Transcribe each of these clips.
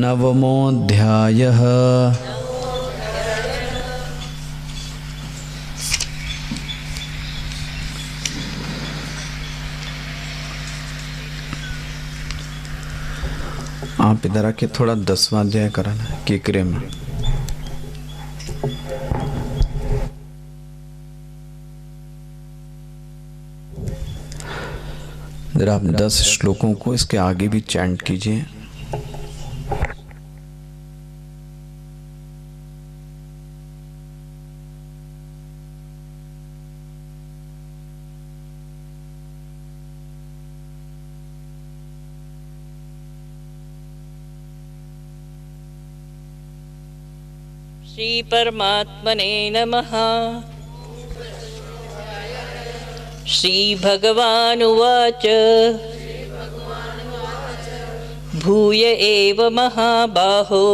नवमोऽध्यायः। आप इधर आके थोड़ा 10वां अध्याय कराना किकरे में। जरा आप 10 श्लोकों को इसके आगे भी चैंट कीजिए। श्री परमात्मने नमः। श्री भगवानुवाच भूय एव महाबाहो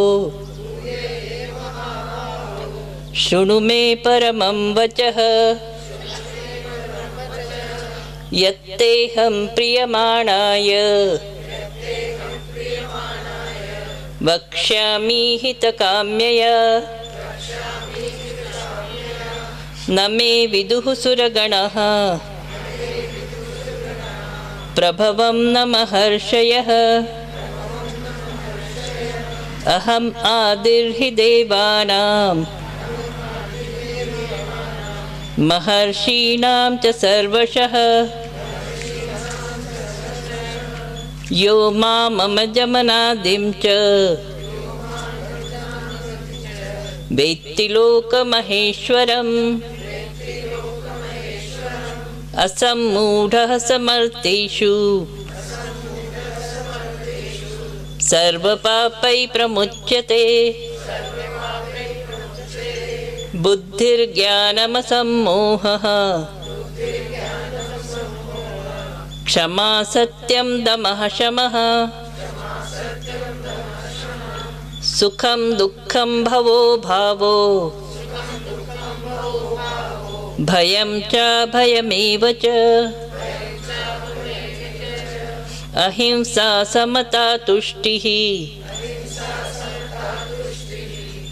शृणु मे परमं वचः यत्तेऽहं प्रीयमाणाय वक्ष्यामि हितकाम्यया न मे विदुः सुरगणः प्रभवं न महर्षयः अहम् आदिर्हि देवानां महर्षीणां च सर्वशः यो मामजमनादिं च वेत्ति लोकमहेश्वरम् असम्मूढः समर्थेषु सर्वपापैः प्रमुच्यते बुद्धिर्ज्ञानमसम्मोहः क्षमा सत्यं दमः शमः सुखं दुःखं भवो भावो भयं च भयमेव च अहिंसा समता तुष्टिः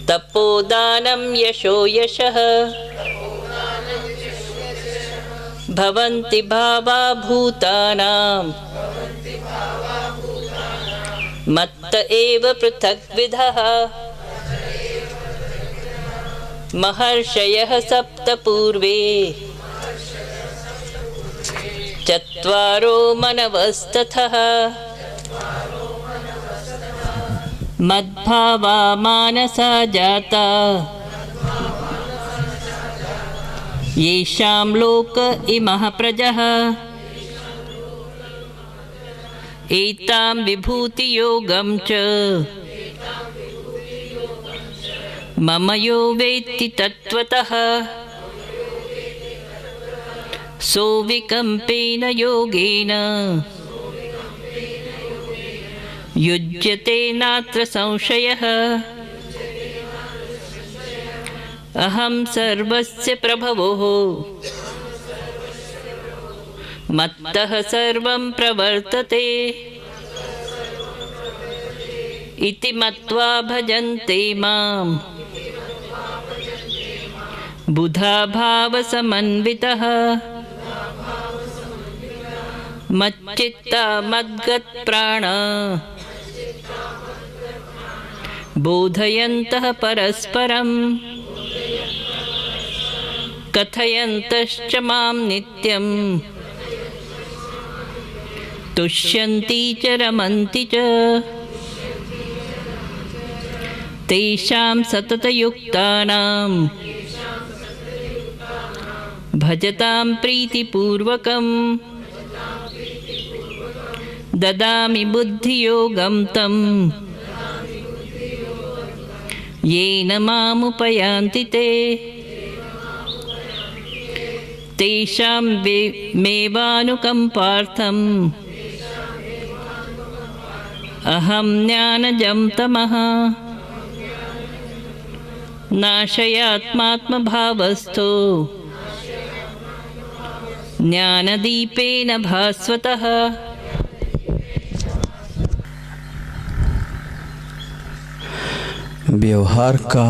तपोदानं यशो यशः भवन्ति भावा भूतानां मत्त एव पृथग्विधः महर्षयः सप्त पूर्वे चत्वारो मनवस्तथः मद्भावा मानसा जाता येषां लोक इमः प्रजः एतां विभूतियोगं च मम यो वेत्ति तत्त्वतः सोऽविकम्पेन योगेन युज्यते नात्र संशयः अहं सर्वस्य प्रभवो मत्तः सर्वं प्रवर्तते इति मत्वा भजन्ते मां बुधा भावसमन्वितः मच्चित्ता मद्गतप्राणा बोधयन्तः परस्परं कथयन्तश्च मां नित्यं तुष्यन्ति च रमन्ति च तेषां सततयुक्तानां भजतां प्रीतिपूर्वकं ददामि बुद्धियोगं तं येन मामुपयान्ति ते तेषां मेवानुकम्पार्थं अहं ज्ञानजं तमः नाशयात्मात्मभावस्थो ज्ञानदीपेन भास्वतः। व्यवहार का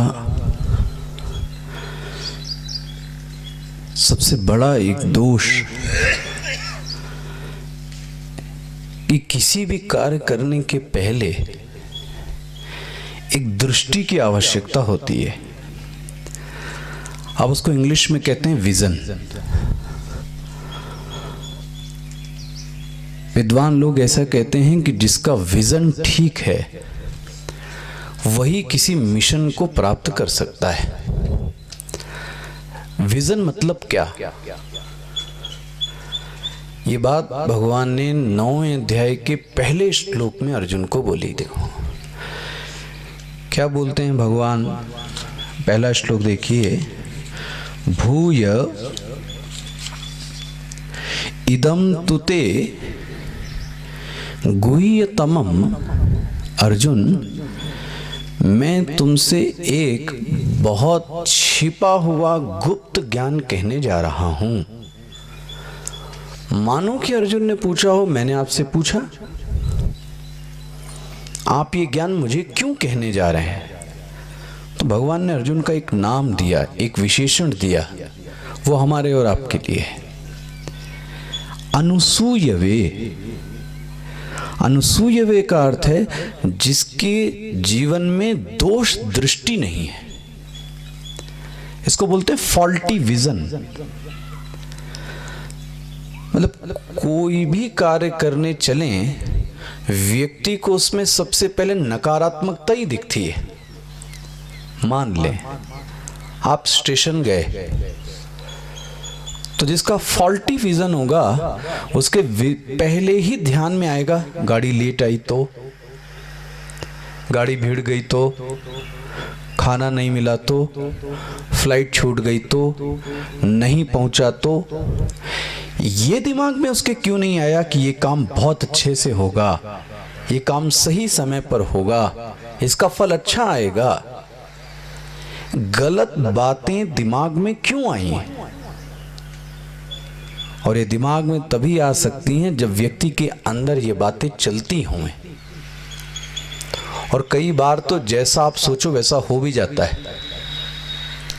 सबसे बड़ा एक दोष कि किसी भी कार्य करने के पहले एक दृष्टि की आवश्यकता होती है। अब उसको इंग्लिश में कहते हैं विजन। विद्वान लोग ऐसा कहते हैं कि जिसका विजन ठीक है वही किसी मिशन को प्राप्त कर सकता है। विजन मतलब क्या? ये बात भगवान ने 9वें अध्याय के पहले श्लोक में अर्जुन को बोली। देखो क्या बोलते हैं भगवान। पहला श्लोक देखिए, भूय इदम तुते गुह्यतमम। अर्जुन, मैं तुमसे एक बहुत छिपा हुआ गुप्त ज्ञान कहने जा रहा हूं। मानो कि अर्जुन ने पूछा हो, मैंने आपसे पूछा आप ये ज्ञान मुझे क्यों कहने जा रहे हैं? तो भगवान ने अर्जुन का एक नाम दिया, एक विशेषण दिया, वो हमारे और आपके लिए है। अनुसूयवे। अनुसूयवे का अर्थ है जिसके जीवन में दोष दृष्टि नहीं है। इसको बोलते हैं फॉल्टी विजन। मतलब कोई भी कार्य करने चलें, व्यक्ति को उसमें सबसे पहले नकारात्मकता ही दिखती है। मान लें आप स्टेशन गए तो जिसका फॉल्टी विजन होगा उसके पहले ही ध्यान में आएगा गाड़ी लेट आई तो, गाड़ी भीड़ गई तो, खाना नहीं मिला तो, फ्लाइट छूट गई तो, नहीं पहुंचा तो। ये दिमाग में उसके क्यों नहीं आया कि ये काम बहुत अच्छे से होगा, ये काम सही समय पर होगा, इसका फल अच्छा आएगा। गलत बातें दिमाग में क्यों आई? और ये दिमाग में तभी आ सकती हैं जब व्यक्ति के अंदर ये बातें चलती हों। और कई बार तो जैसा आप सोचो वैसा हो भी जाता है।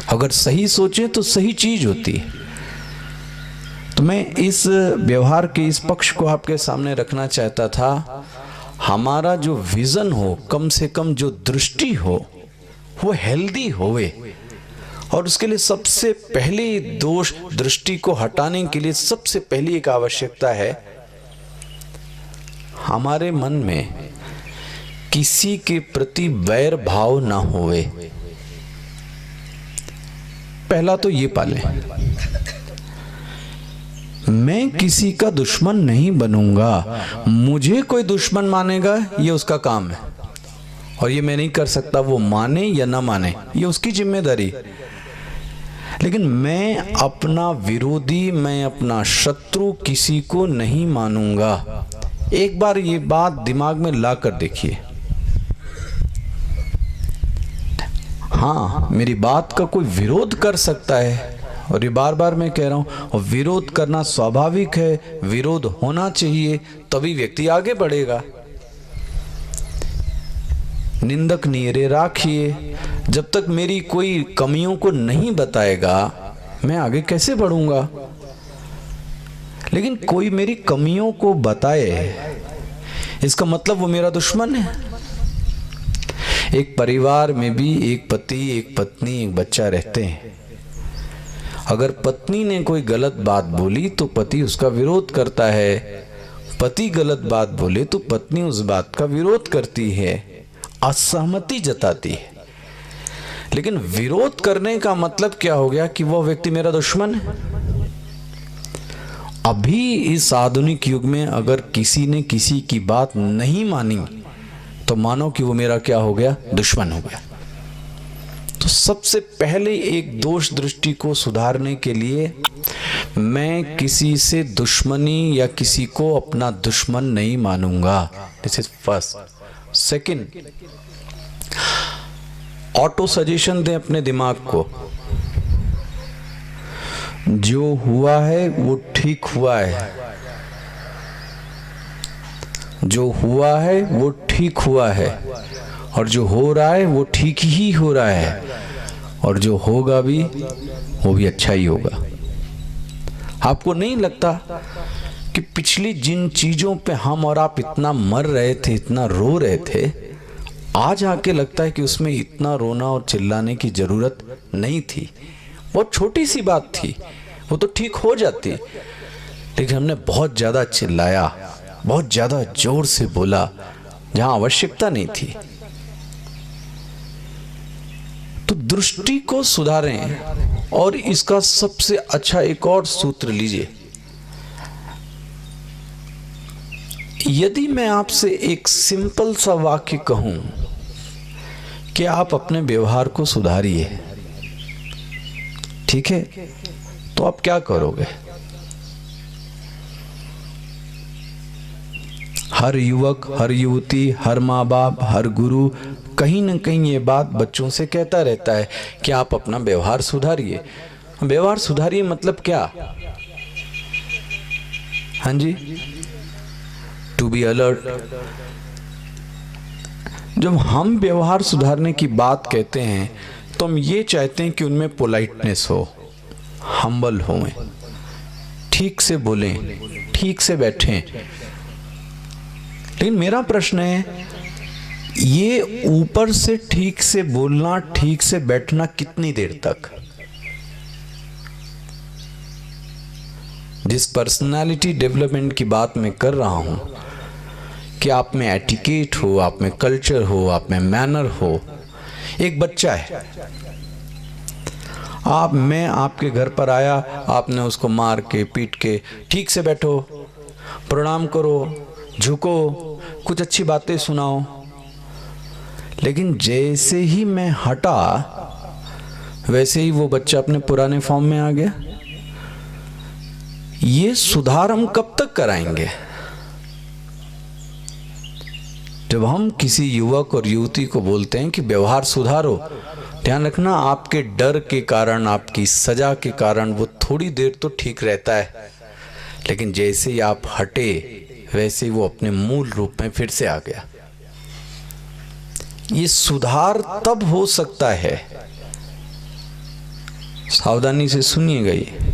अगर सही सोचें तो सही चीज होती है। तो मैं इस व्यवहार के इस पक्ष को आपके सामने रखना चाहता था। हमारा जो विजन हो, कम से कम जो दृष्टि हो, वो हेल्दी होवे। और उसके लिए सबसे पहले दोष दृष्टि को हटाने के लिए सबसे पहली एक आवश्यकता है, हमारे मन में किसी के प्रति वैर भाव ना होवे। पहला तो ये पालें, मैं किसी का दुश्मन नहीं बनूंगा। मुझे कोई दुश्मन मानेगा ये उसका काम है, और ये मैं नहीं कर सकता। वो माने या ना माने ये उसकी जिम्मेदारी। लेकिन मैं अपना विरोधी, मैं अपना शत्रु किसी को नहीं मानूंगा। एक बार ये बात दिमाग में ला कर देखिए। हाँ, मेरी बात का कोई विरोध कर सकता है, और ये बार बार मैं कह रहा हूं, और विरोध करना स्वाभाविक है, विरोध होना चाहिए, तभी व्यक्ति आगे बढ़ेगा। निंदक नीरे राखिए। जब तक मेरी कोई कमियों को नहीं बताएगा मैं आगे कैसे बढ़ूंगा? लेकिन कोई मेरी कमियों को बताए, इसका मतलब वो मेरा दुश्मन है। एक परिवार में भी एक पति, एक पत्नी, एक बच्चा रहते हैं। अगर पत्नी ने कोई गलत बात बोली तो पति उसका विरोध करता है, पति गलत बात बोले तो पत्नी उस बात का विरोध करती है, असहमति जताती है। लेकिन विरोध करने का मतलब क्या हो गया कि वह व्यक्ति मेरा दुश्मन है। अभी इस आधुनिक युग में अगर किसी ने किसी की बात नहीं मानी तो मानो कि वो मेरा क्या हो गया? दुश्मन हो गया। तो सबसे पहले एक दोष दृष्टि को सुधारने के लिए मैं किसी से दुश्मनी या किसी को अपना दुश्मन नहीं मानूंगा। This is first. Second, auto suggestion दें अपने दिमाग को, जो हुआ है वो ठीक हुआ है, जो हुआ है वो ठीक हुआ है, और जो हो रहा है वो ठीक ही हो रहा है, और जो होगा भी वो भी अच्छा ही होगा। आपको नहीं लगता कि पिछली जिन चीजों पे हम और आप इतना मर रहे थे, इतना रो रहे थे, आज आके लगता है कि उसमें इतना रोना और चिल्लाने की जरूरत नहीं थी। बहुत छोटी सी बात थी, वो तो ठीक हो जाती, लेकिन हमने बहुत ज्यादा चिल्लाया, बहुत ज्यादा जोर से बोला जहां आवश्यकता नहीं थी। तो दृष्टि को सुधारें। और इसका सबसे अच्छा एक और सूत्र लीजिए। यदि मैं आपसे एक सिंपल सा वाक्य कहूं कि आप अपने व्यवहार को सुधारिए, ठीक है, तो आप क्या करोगे? हर युवक, हर युवती, हर माँ बाप, हर गुरु कहीं ना कहीं ये बात बच्चों से कहता रहता है कि आप अपना व्यवहार सुधारिए। व्यवहार सुधारिए मतलब क्या? हाँ जी, टू बी अलर्ट। जब हम व्यवहार सुधारने की बात कहते हैं तो हम ये चाहते हैं कि उनमें पोलाइटनेस हो, हम्बल हों, ठीक से बोलें, ठीक से बैठें। लेकिन मेरा प्रश्न है, ये ऊपर से ठीक से बोलना, ठीक से बैठना कितनी देर तक? जिस पर्सनालिटी डेवलपमेंट की बात मैं कर रहा हूं कि आप में एटिकेट हो, आप में कल्चर हो, आप में मैनर हो। एक बच्चा है, मैं आपके घर पर आया, आपने उसको मार के पीट के, ठीक से बैठो, प्रणाम करो, झुको, कुछ अच्छी बातें सुनाओ। लेकिन जैसे ही मैं हटा, वैसे ही वो बच्चा अपने पुराने फॉर्म में आ गया। ये सुधार हम कब तक कराएंगे? जब हम किसी युवक और युवती को बोलते हैं कि व्यवहार सुधारो, ध्यान रखना, आपके डर के कारण, आपकी सजा के कारण वो थोड़ी देर तो ठीक रहता है, लेकिन जैसे ही आप हटे, वैसे ही वो अपने मूल रूप में फिर से आ गया। ये सुधार तब हो सकता है, सावधानी से सुनिएगा, ये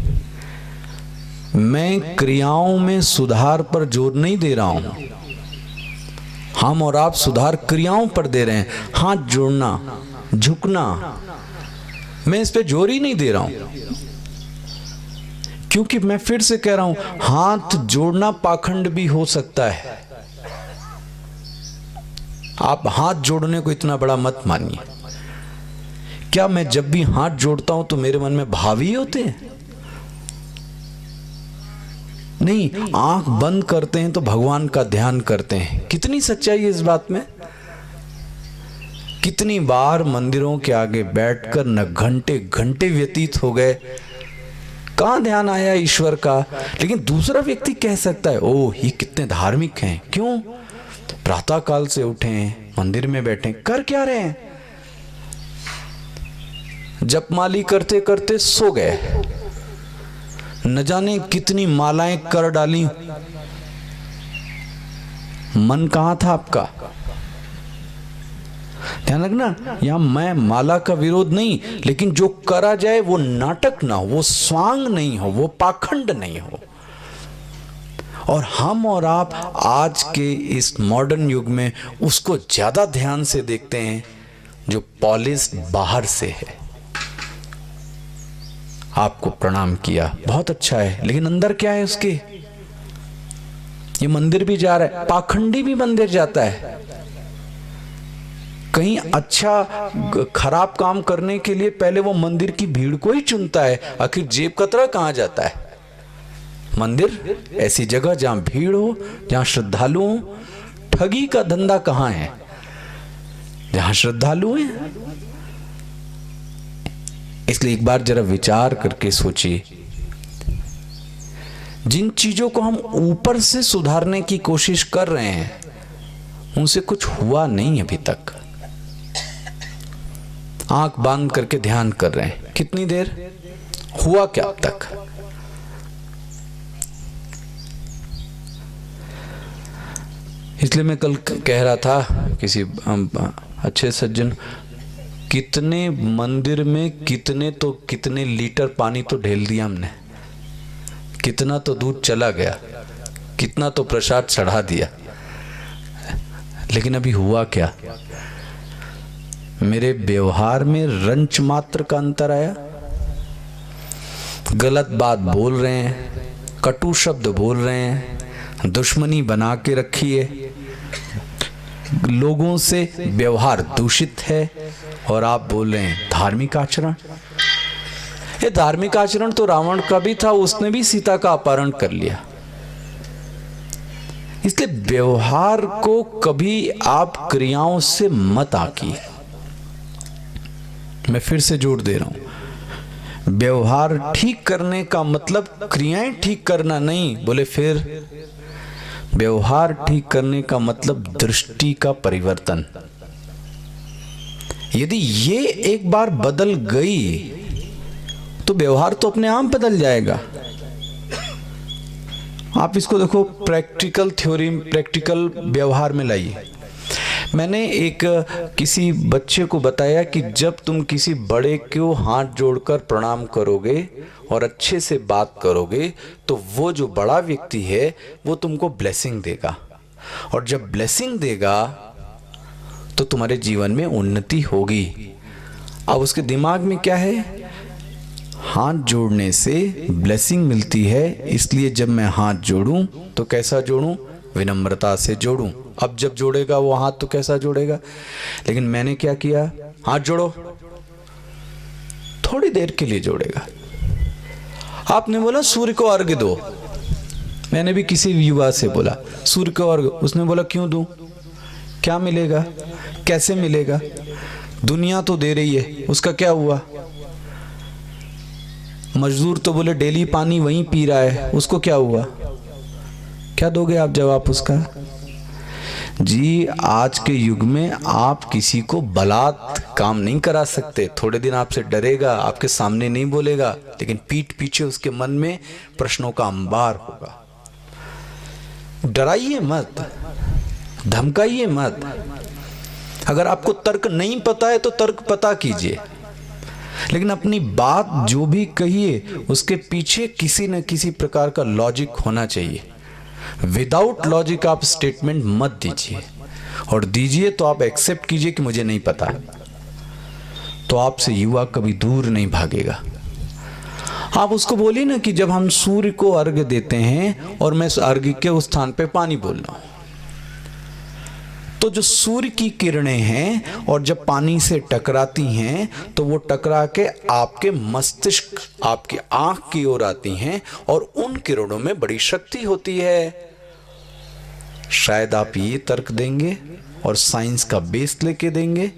मैं क्रियाओं में सुधार पर जोर नहीं दे रहा हूं। हम और आप सुधार क्रियाओं पर दे रहे हैं। हाथ जोड़ना, झुकना, मैं इस पे जोर ही नहीं दे रहा हूं, क्योंकि मैं फिर से कह रहा हूं, हाथ जोड़ना पाखंड भी हो सकता है। आप हाथ जोड़ने को इतना बड़ा मत मानिए। क्या मैं जब भी हाथ जोड़ता हूं तो मेरे मन में भाव ही होते हैं? नहीं, आंख बंद करते हैं तो भगवान का ध्यान करते हैं। कितनी सच्चाई है इस बात में। कितनी बार मंदिरों के आगे बैठकर न घंटे घंटे व्यतीत हो गए, कहां ध्यान आया ईश्वर का। लेकिन दूसरा व्यक्ति कह सकता है, ओह ये कितने धार्मिक हैं। क्यों? प्रातः काल से उठे हैं, मंदिर में बैठे, कर क्या रहे हैं? जपमाली करते करते सो गए, न जाने कितनी मालाएं कर डाली। मन कहां था आपका? ध्यान रखना, यहां मैं माला का विरोध नहीं, लेकिन जो करा जाए वो नाटक ना हो, वो स्वांग नहीं हो, वो पाखंड नहीं हो। और हम और आप आज के इस मॉडर्न युग में उसको ज्यादा ध्यान से देखते हैं, जो पॉलिश बाहर से है। आपको प्रणाम किया, बहुत अच्छा है, लेकिन अंदर क्या है उसके? ये मंदिर भी जा रहा है, पाखंडी भी मंदिर जाता है। कहीं अच्छा खराब काम करने के लिए पहले वो मंदिर की भीड़ को ही चुनता है। आखिर जेब कतरा कहां जाता है? मंदिर ऐसी जगह जहां भीड़ हो, जहां श्रद्धालु हो। ठगी का धंधा कहां है? जहां श्रद्धालु हैं। इसलिए एक बार जरा विचार करके सोचिए, जिन चीजों को हम ऊपर से सुधारने की कोशिश कर रहे हैं, उनसे कुछ हुआ नहीं अभी तक। आंख बंद करके ध्यान कर रहे हैं, कितनी देर हुआ क्या अब तक? इसलिए मैं कल कह रहा था किसी अच्छे सज्जन, कितने मंदिर में कितने लीटर पानी तो ढेल दिया हमने, कितना तो दूध चला गया, कितना तो प्रसाद चढ़ा दिया, लेकिन अभी हुआ क्या? मेरे व्यवहार में रंच मात्र का अंतर आया। गलत बात बोल रहे हैं, कटु शब्द बोल रहे हैं, दुश्मनी बना के रखी है, लोगों से व्यवहार दूषित है, और आप बोल रहे हैं धार्मिक आचरण। ये धार्मिक आचरण तो रावण का भी था, उसने भी सीता का अपहरण कर लिया। इसलिए व्यवहार को कभी आप क्रियाओं से मत आकी। मैं फिर से जोर दे रहा हूं, व्यवहार ठीक करने का मतलब क्रियाएं ठीक करना नहीं। बोले फिर? व्यवहार ठीक करने का मतलब दृष्टि का परिवर्तन। यदि ये एक बार बदल गई तो व्यवहार तो अपने आप बदल जाएगा। आप इसको देखो, प्रैक्टिकल थ्योरी, प्रैक्टिकल व्यवहार में लाइए। मैंने एक किसी बच्चे को बताया कि जब तुम किसी बड़े को हाथ जोड़कर प्रणाम करोगे और अच्छे से बात करोगे तो वो जो बड़ा व्यक्ति है वो तुमको ब्लेसिंग देगा, और जब ब्लेसिंग देगा तो तुम्हारे जीवन में उन्नति होगी। अब उसके दिमाग में क्या है? हाथ जोड़ने से ब्लेसिंग मिलती है, इसलिए जब मैं हाथ जोड़ूं तो कैसा जोड़ूं? विनम्रता से जोड़ूं। अब जब जोड़ेगा वो हाथ तो कैसा जोड़ेगा? लेकिन मैंने क्या किया? हाथ जोड़ो, थोड़ी देर के लिए जोड़ेगा। आपने बोला सूर्य को अर्घ्य दो, मैंने भी किसी युवा से बोला सूर्य को अर्घ्य, उसने बोला क्यों दूं? क्या मिलेगा? कैसे मिलेगा? दुनिया तो दे रही है, उसका क्या हुआ? मजदूर तो बोले डेली पानी वहीं पी रहा है, उसको क्या हुआ? क्या दोगे आप जवाब उसका? जी, आज के युग में आप किसी को बलात् काम नहीं करा सकते। थोड़े दिन आपसे डरेगा, आपके सामने नहीं बोलेगा, लेकिन पीठ पीछे उसके मन में प्रश्नों का अंबार होगा। डराइए मत, धमकाइए मत। अगर आपको तर्क नहीं पता है तो तर्क पता कीजिए, लेकिन अपनी बात जो भी कहिए उसके पीछे किसी न किसी प्रकार का लॉजिक होना चाहिए। विदाउट लॉजिक आप स्टेटमेंट मत दीजिए, और दीजिए तो आप एक्सेप्ट कीजिए कि मुझे नहीं पता, तो आपसे युवा कभी दूर नहीं भागेगा। आप उसको बोलिए ना कि जब हम सूर्य को अर्घ्य देते हैं और मैं अर्घ्य के उस स्थान पे पानी बोल रहा हूं, तो जो सूर्य की किरणें हैं और जब पानी से टकराती हैं तो वो टकरा के आपके मस्तिष्क, आपकी आंख की ओर आती हैं, और उन किरणों में बड़ी शक्ति होती है। शायद आप ये तर्क देंगे और साइंस का बेस लेके देंगे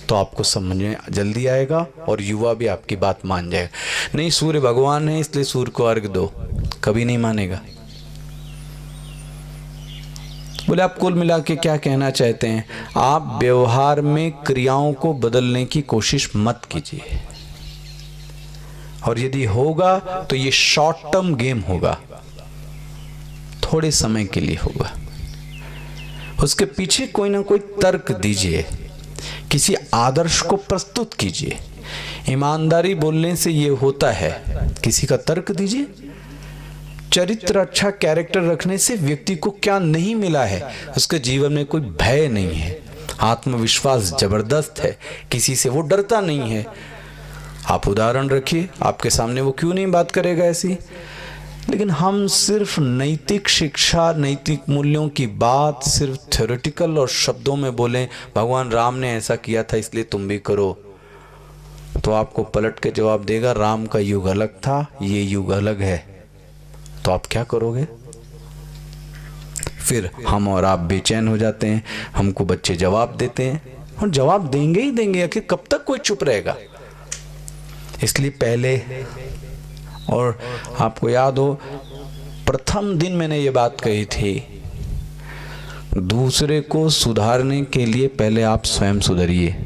तो आपको समझ में जल्दी आएगा, और युवा भी आपकी बात मान जाएगा। नहीं, सूर्य भगवान है इसलिए सूर्य को अर्घ दो, कभी नहीं मानेगा। बोले आप कुल मिला के क्या कहना चाहते हैं? आप व्यवहार में क्रियाओं को बदलने की कोशिश मत कीजिए, और यदि होगा तो ये शॉर्ट टर्म गेम होगा, थोड़े समय के लिए होगा। उसके पीछे कोई ना कोई तर्क दीजिए, किसी आदर्श को प्रस्तुत कीजिए। ईमानदारी बोलने से ये होता है, किसी का तर्क दीजिए। चरित्र अच्छा, कैरेक्टर रखने से व्यक्ति को क्या नहीं मिला है? उसके जीवन में कोई भय नहीं है, आत्मविश्वास जबरदस्त है, किसी से वो डरता नहीं है। आप उदाहरण रखिए, आपके सामने वो क्यों नहीं बात करेगा ऐसी? लेकिन हम सिर्फ नैतिक शिक्षा, नैतिक मूल्यों की बात सिर्फ थ्योरेटिकल और शब्दों में बोलें, भगवान राम ने ऐसा किया था इसलिए तुम भी करो, तो आपको पलट के जवाब देगा राम का युग अलग था, ये युग अलग है। तो आप क्या करोगे? फिर हम और आप बेचैन हो जाते हैं, हमको बच्चे जवाब देते हैं, और जवाब देंगे ही देंगे, आखिर कब तक कोई चुप रहेगा? इसलिए पहले, और आपको याद हो प्रथम दिन मैंने ये बात कही थी, दूसरे को सुधारने के लिए पहले आप स्वयं सुधरिए।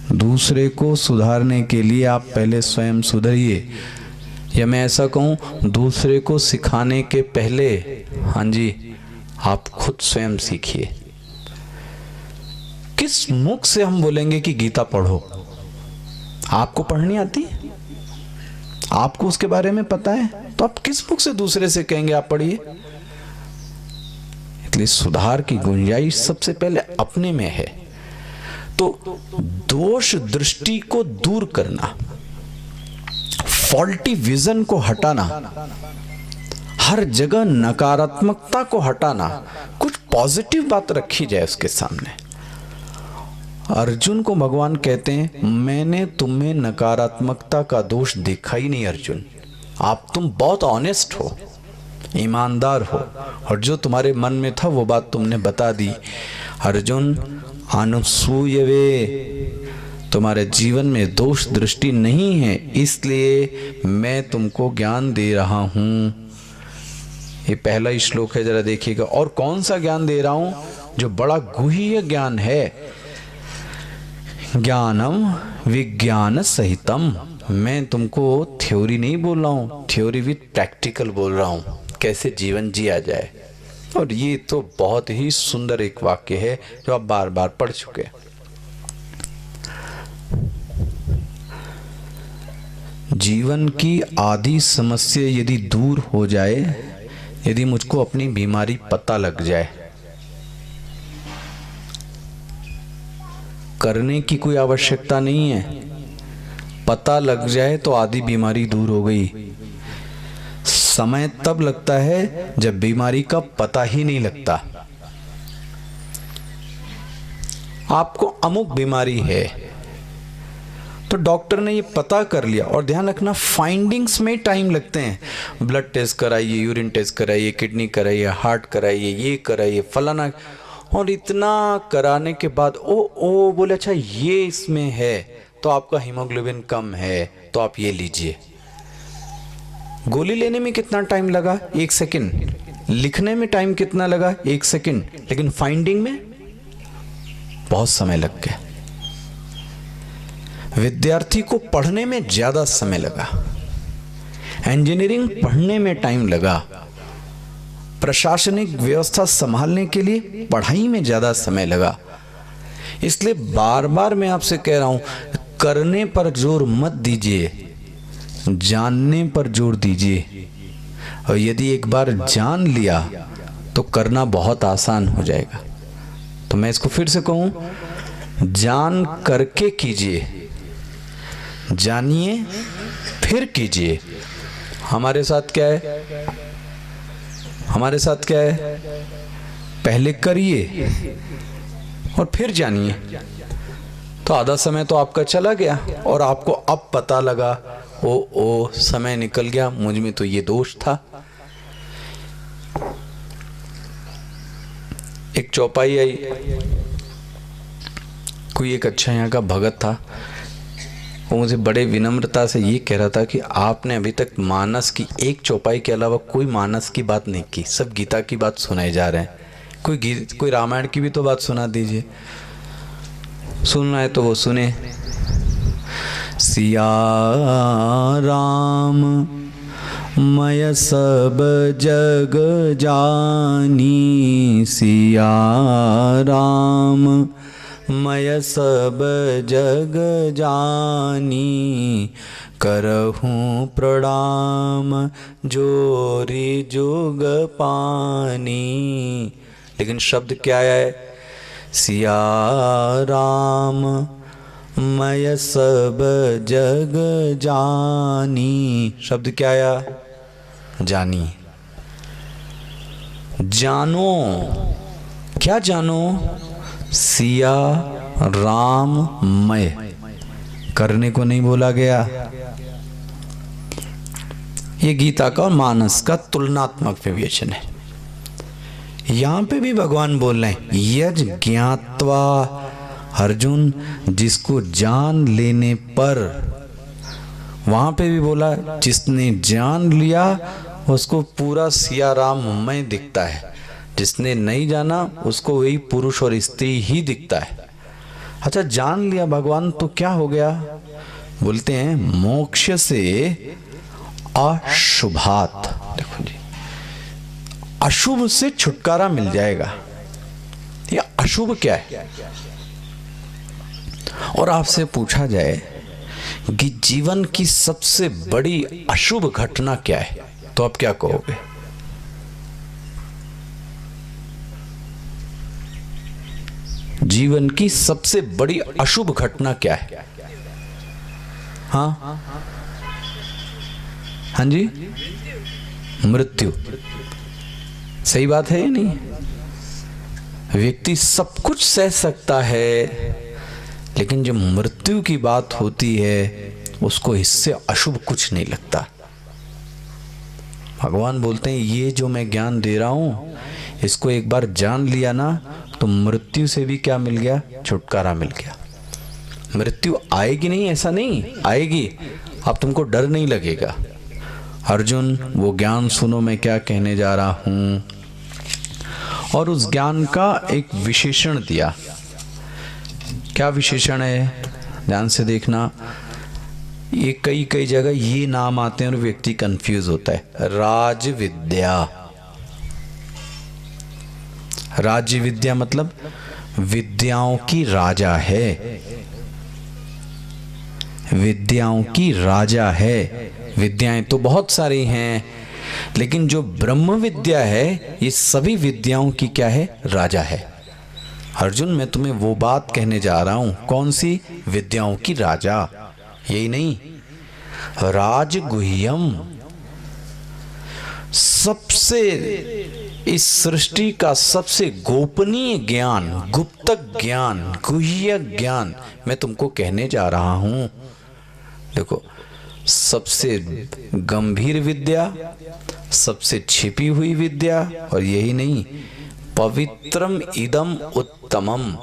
दूसरे को सुधारने के लिए आप पहले स्वयं सुधरिए। या मैं ऐसा कहूँ, दूसरे को सिखाने के पहले, हाँ जी, आप खुद स्वयं सीखिए। किस मुख से हम बोलेंगे कि गीता पढ़ो? आपको पढ़नी आती है? आपको उसके बारे में पता है? तो आप किस मुख से दूसरे से कहेंगे आप पढ़िए? इसलिए सुधार की गुंजाइश सबसे पहले अपने में है। तो दोष दृष्टि को दूर करना, फॉल्टी विजन को हटाना, हर जगह नकारात्मकता को हटाना, कुछ पॉजिटिव बात रखी जाए उसके सामने। अर्जुन को भगवान कहते हैं, मैंने तुम्हें नकारात्मकता का दोष देखा ही नहीं अर्जुन, तुम बहुत ऑनेस्ट हो, ईमानदार हो, और जो तुम्हारे मन में था वो बात तुमने बता दी। अर्जुन, अनुसूयवे, तुम्हारे जीवन में दोष दृष्टि नहीं है, इसलिए मैं तुमको ज्ञान दे रहा हूं। ये पहला ही श्लोक है, जरा देखिएगा। और कौन सा ज्ञान दे रहा हूं? जो बड़ा गुह्य ज्ञान है। ज्ञानम विज्ञान सहितम, मैं तुमको थ्योरी नहीं बोल रहा हूं, थ्योरी विद प्रैक्टिकल बोल रहा हूं, कैसे जीवन जिया जाए। और ये तो बहुत ही सुंदर एक वाक्य है जो आप बार बार पढ़ चुके हैं। जीवन की आधी समस्या यदि दूर हो जाए, यदि मुझको अपनी बीमारी पता लग जाए, करने की कोई आवश्यकता नहीं है, पता लग जाए तो आधी बीमारी दूर हो गई। समय तब लगता है जब बीमारी का पता ही नहीं लगता। आपको अमुक बीमारी है तो डॉक्टर ने ये पता कर लिया, और ध्यान रखना फाइंडिंग्स में टाइम लगते हैं। ब्लड टेस्ट कराइए, यूरिन टेस्ट कराइए, किडनी कराइए, हार्ट कराइए, ये कराइए, फलाना, और इतना कराने के बाद ओ बोले अच्छा ये इसमें है, तो आपका हीमोग्लोबिन कम है, तो आप ये लीजिए। गोली लेने में कितना टाइम लगा? 1 सेकंड। लिखने में टाइम कितना लगा? 1 सेकंड। लेकिन फाइंडिंग में बहुत समय लग गया। विद्यार्थी को पढ़ने में ज्यादा समय लगा, इंजीनियरिंग पढ़ने में टाइम लगा, प्रशासनिक व्यवस्था संभालने के लिए पढ़ाई में ज्यादा समय लगा। इसलिए बार बार मैं आपसे कह रहा हूं, करने पर जोर मत दीजिए, जानने पर जोर दीजिए। और यदि एक बार जान लिया तो करना बहुत आसान हो जाएगा। तो मैं इसको फिर से कहूं, जान करके कीजिए, जानिए फिर कीजिए। हमारे साथ क्या है? हमारे साथ क्या है? पहले करिए और फिर जानिए। तो आधा समय तो आपका चला गया और आपको अब पता लगा, ओ समय निकल गया, मुझ में तो ये दोष था। एक चौपाई आई, कोई एक अच्छा यहाँ का भगत था, वो मुझे बड़े विनम्रता से ये कह रहा था कि आपने अभी तक मानस की एक चौपाई के अलावा कोई मानस की बात नहीं की, सब गीता की बात सुनाए जा रहे हैं। कोई रामायण की भी तो बात सुना दीजिए। सुनना है तो वो सुने। सिया राम मैं सब जग जानी, सिया राम मैं सब जग जानी, करहूँ प्रणाम जोरी जुग पानी। लेकिन शब्द क्या है? सिया राम मैं सब जग जानी। शब्द क्या आया? जानी। जानो, क्या जानो? सिया राम मैं, करने को नहीं बोला गया। ये गीता का और मानस का तुलनात्मक विवेचन है। यहां पे भी भगवान बोल रहे हैं, यज ज्ञात्वा, अर्जुन जिसको जान लेने पर। वहां पे भी बोला जिसने जान लिया उसको पूरा सिया राम मैं दिखता है, जिसने नहीं जाना उसको वही पुरुष और स्त्री ही दिखता है। अच्छा, जान लिया भगवान तो क्या हो गया? बोलते हैं मोक्ष से अशुभात। देखो जी, अशुभ से छुटकारा मिल जाएगा। ये अशुभ क्या है? और आपसे पूछा जाए कि जीवन की सबसे बड़ी अशुभ घटना क्या है, तो आप क्या कहोगे? जीवन की सबसे बड़ी अशुभ घटना क्या है? हाँ हाँ जी, मृत्यु। सही बात है या नहीं? व्यक्ति सब कुछ सह सकता है, लेकिन जब मृत्यु की बात होती है उसको इससे अशुभ कुछ नहीं लगता। भगवान बोलते हैं ये जो मैं ज्ञान दे रहा हूं, इसको एक बार जान लिया ना तो मृत्यु से भी क्या मिल गया? छुटकारा मिल गया। मृत्यु आएगी नहीं ऐसा नहीं, आएगी। अब तुमको डर नहीं लगेगा। अर्जुन, वो ज्ञान सुनो मैं क्या कहने जा रहा हूं। और उस ज्ञान का एक विशेषण दिया। क्या विशेषण है? ध्यान से देखना। ये कई जगह ये नाम आते हैं और व्यक्ति कंफ्यूज होता है। राज विद्या। राज्य विद्या मतलब विद्याओं की राजा है, विद्याओं की राजा है। विद्याएं तो बहुत सारी हैं, लेकिन जो ब्रह्म विद्या है ये सभी विद्याओं की क्या है? राजा है। अर्जुन, मैं तुम्हें वो बात कहने जा रहा हूं। कौन सी? विद्याओं की राजा। यही नहीं, राजगुह्यम, सबसे इस सृष्टि का सबसे गोपनीय ज्ञान, गुप्त ज्ञान, गुह्य ज्ञान मैं तुमको कहने जा रहा हूं। देखो, सबसे गंभीर विद्या, सबसे छिपी हुई विद्या, और यही नहीं, पवित्रम इदम उत्तमम,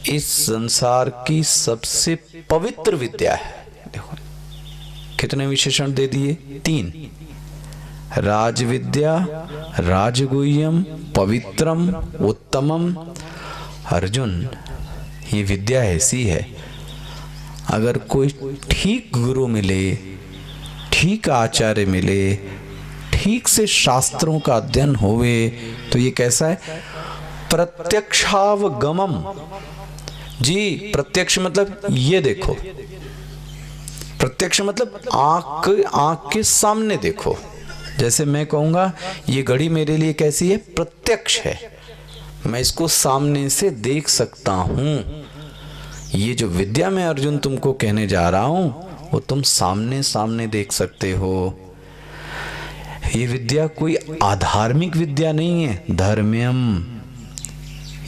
इस संसार की सबसे पवित्र विद्या है। देखो कितने विशेषण दे दिए? 3। राज विद्या, राजगुह्यम, पवित्रम, उत्तमम। अर्जुन, ये विद्या ऐसी है, अगर कोई ठीक गुरु मिले, ठीक आचार्य मिले, ठीक से शास्त्रों का अध्ययन होवे, तो ये कैसा है? प्रत्यक्षावगमम। जी, प्रत्यक्ष मतलब ये देखो, प्रत्यक्ष मतलब आंख के सामने देखो। जैसे मैं कहूंगा ये घड़ी मेरे लिए कैसी है? प्रत्यक्ष है, मैं इसको सामने से देख सकता हूं। ये जो विद्या मैं अर्जुन तुमको कहने जा रहा हूं, वो तुम सामने सामने देख सकते हो। ये विद्या कोई आधार्मिक विद्या नहीं है, धर्म्यम।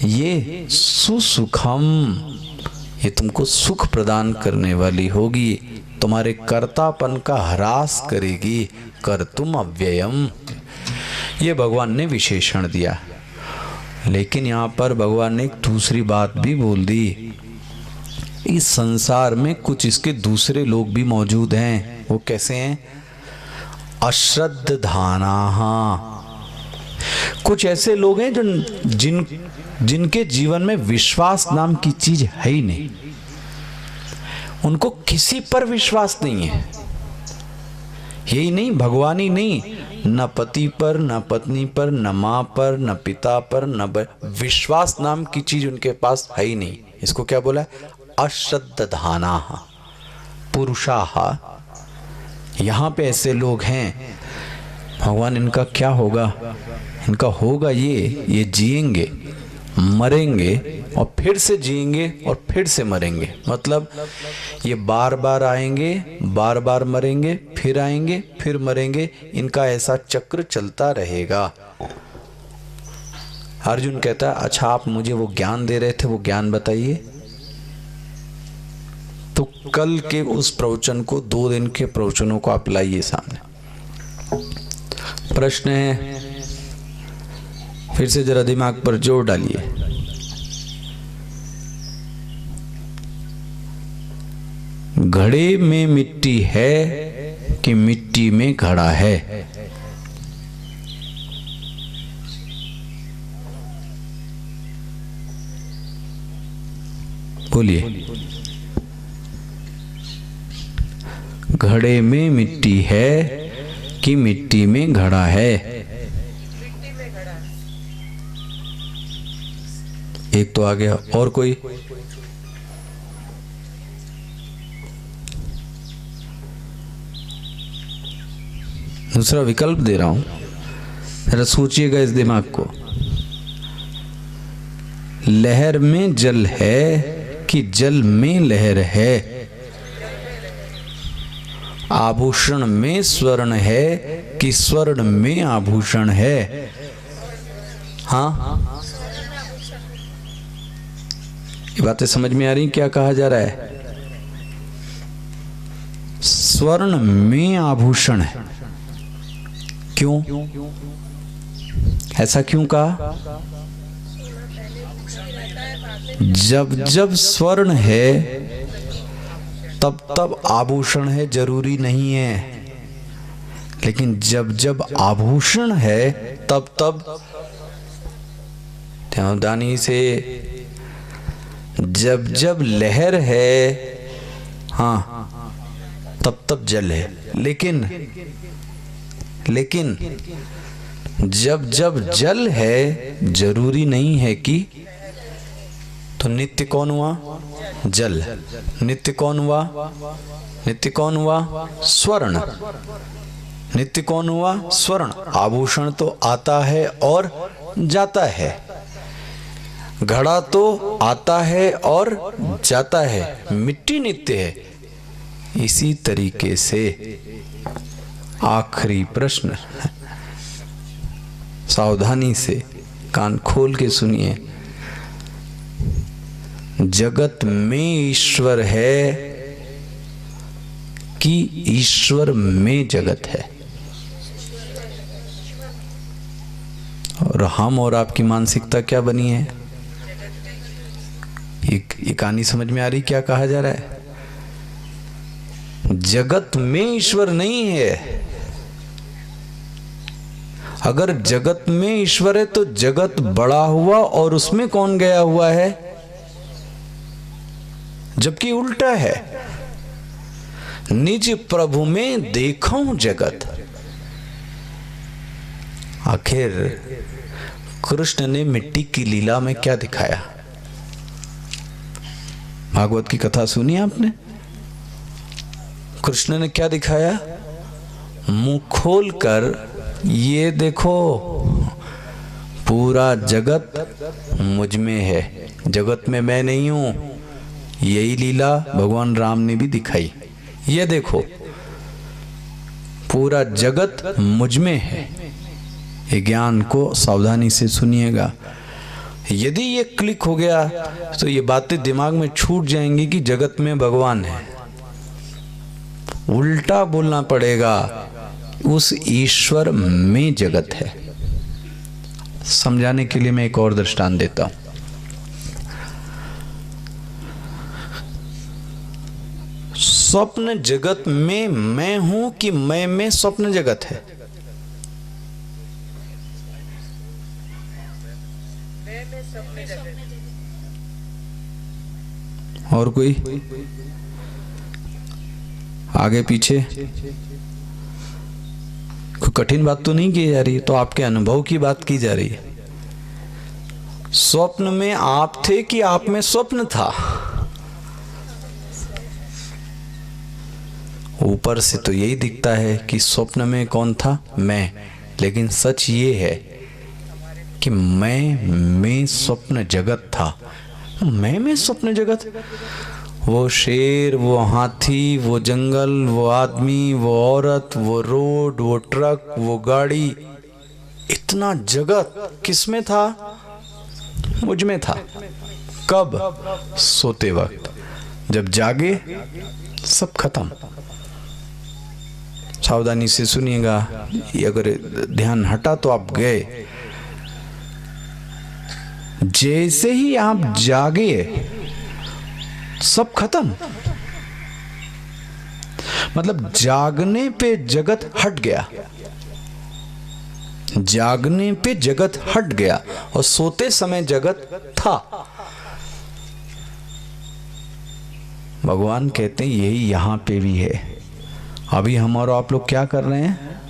ये सुसुखम, ये तुमको सुख प्रदान करने वाली होगी, तुम्हारे कर्तापन का ह्रास करेगी। कर्तुम अव्ययम, ये भगवान ने विशेषण दिया। लेकिन यहाँ पर भगवान ने एक दूसरी बात भी बोल दी। इस संसार में कुछ इसके दूसरे लोग भी मौजूद हैं। वो कैसे हैं? अश्रद्धाना। कुछ ऐसे लोग हैं जिनके जीवन में विश्वास नाम की चीज है ही नहीं। उनको किसी पर विश्वास नहीं है। यही नहीं, भगवान ही नहीं, न पति पर, न पत्नी पर, न माँ पर, न पिता पर, न विश्वास नाम की चीज उनके पास है ही नहीं। इसको क्या बोला? अश्रद्धाना पुरुषाः। यहाँ पे ऐसे लोग हैं। भगवान, इनका क्या होगा? इनका होगा ये जिएंगे, मरेंगे और फिर से जिएंगे और फिर से मरेंगे। मतलब ये बार बार आएंगे, बार बार मरेंगे, फिर आएंगे, फिर मरेंगे। इनका ऐसा चक्र चलता रहेगा। अर्जुन कहता है, अच्छा आप मुझे वो ज्ञान दे रहे थे, वो ज्ञान बताइए। तो कल के उस प्रवचन को, 2 दिन के प्रवचनों को आप लाइए सामने। प्रश्न है, फिर से जरा दिमाग पर जोर डालिए। घड़े में मिट्टी है कि मिट्टी में घड़ा है? बोलिए। घड़े में मिट्टी है कि मिट्टी में घड़ा है। एक तो आ गया, और कोई? दूसरा विकल्प दे रहा हूं, जरा सोचिएगा इस दिमाग को। लहर में जल है कि जल में लहर है? आभूषण में स्वर्ण है कि स्वर्ण में आभूषण है? हाँ, ये बातें समझ में आ रही? क्या कहा जा रहा है? स्वर्ण में आभूषण है। क्यों? ऐसा क्यों कहा? जब जब स्वर्ण है तब तब आभूषण है, जरूरी नहीं है। लेकिन जब जब आभूषण है तब तब ध्यानदानी से, जब जब लहर है, हाँ, तब तब जल है। लेकिन जब जब जल है जरूरी नहीं है कि, तो नित्य कौन हुआ? जल। नित्य कौन हुआ? नित्य कौन हुआ? स्वर्ण। नित्य कौन हुआ? स्वर्ण। आभूषण तो आता है और जाता है, घड़ा तो आता है और जाता है, मिट्टी नित्य है। इसी तरीके से आखिरी प्रश्न, सावधानी से कान खोल के सुनिए। जगत में ईश्वर है कि ईश्वर में जगत है? और हम और आपकी मानसिकता क्या बनी है? ये कहानी समझ में आ रही? क्या कहा जा रहा है? जगत में ईश्वर नहीं है। अगर जगत में ईश्वर है तो जगत बड़ा हुआ और उसमें कौन गया हुआ है? जबकि उल्टा है। निज प्रभु में देखूं जगत। आखिर कृष्ण ने मिट्टी की लीला में क्या दिखाया? भागवत की कथा सुनी आपने? कृष्ण ने क्या दिखाया? मुंह खोलकर, ये देखो पूरा जगत मुझ में है, जगत में मैं नहीं हूं। यही लीला भगवान राम ने भी दिखाई। ये देखो पूरा जगत मुझ में है। ये ज्ञान को सावधानी से सुनिएगा। यदि ये क्लिक हो गया तो ये बातें दिमाग में छूट जाएंगी कि जगत में भगवान है। उल्टा बोलना पड़ेगा, उस ईश्वर में जगत है। समझाने के लिए मैं एक और दृष्टांत देता हूं। स्वप्न जगत में मैं हूं कि मैं में स्वप्न जगत है? और कोई? आगे पीछे कोई कठिन बात तो नहीं की जा रही, तो आपके अनुभव की बात की जा रही है। स्वप्न में आप थे कि आप में स्वप्न था? ऊपर से तो यही दिखता है कि स्वप्न में कौन था? मैं। लेकिन सच ये है कि मैं में स्वप्न जगत था। मैं में स्वप्न जगत, वो शेर, वो हाथी, वो जंगल, वो आदमी, वो औरत, वो रोड, वो ट्रक, वो गाड़ी, इतना जगत किस में था? मुझ में था। कब? सोते वक्त। जब जागे सब खत्म। सावधानी से सुनिएगा, अगर ध्यान हटा तो आप गए। जैसे ही आप जागे सब खत्म। मतलब जागने पे जगत हट गया। जागने पे जगत हट गया और सोते समय जगत था। भगवान कहते हैं यही यहां पे भी है। अभी हम और आप लोग क्या कर रहे हैं?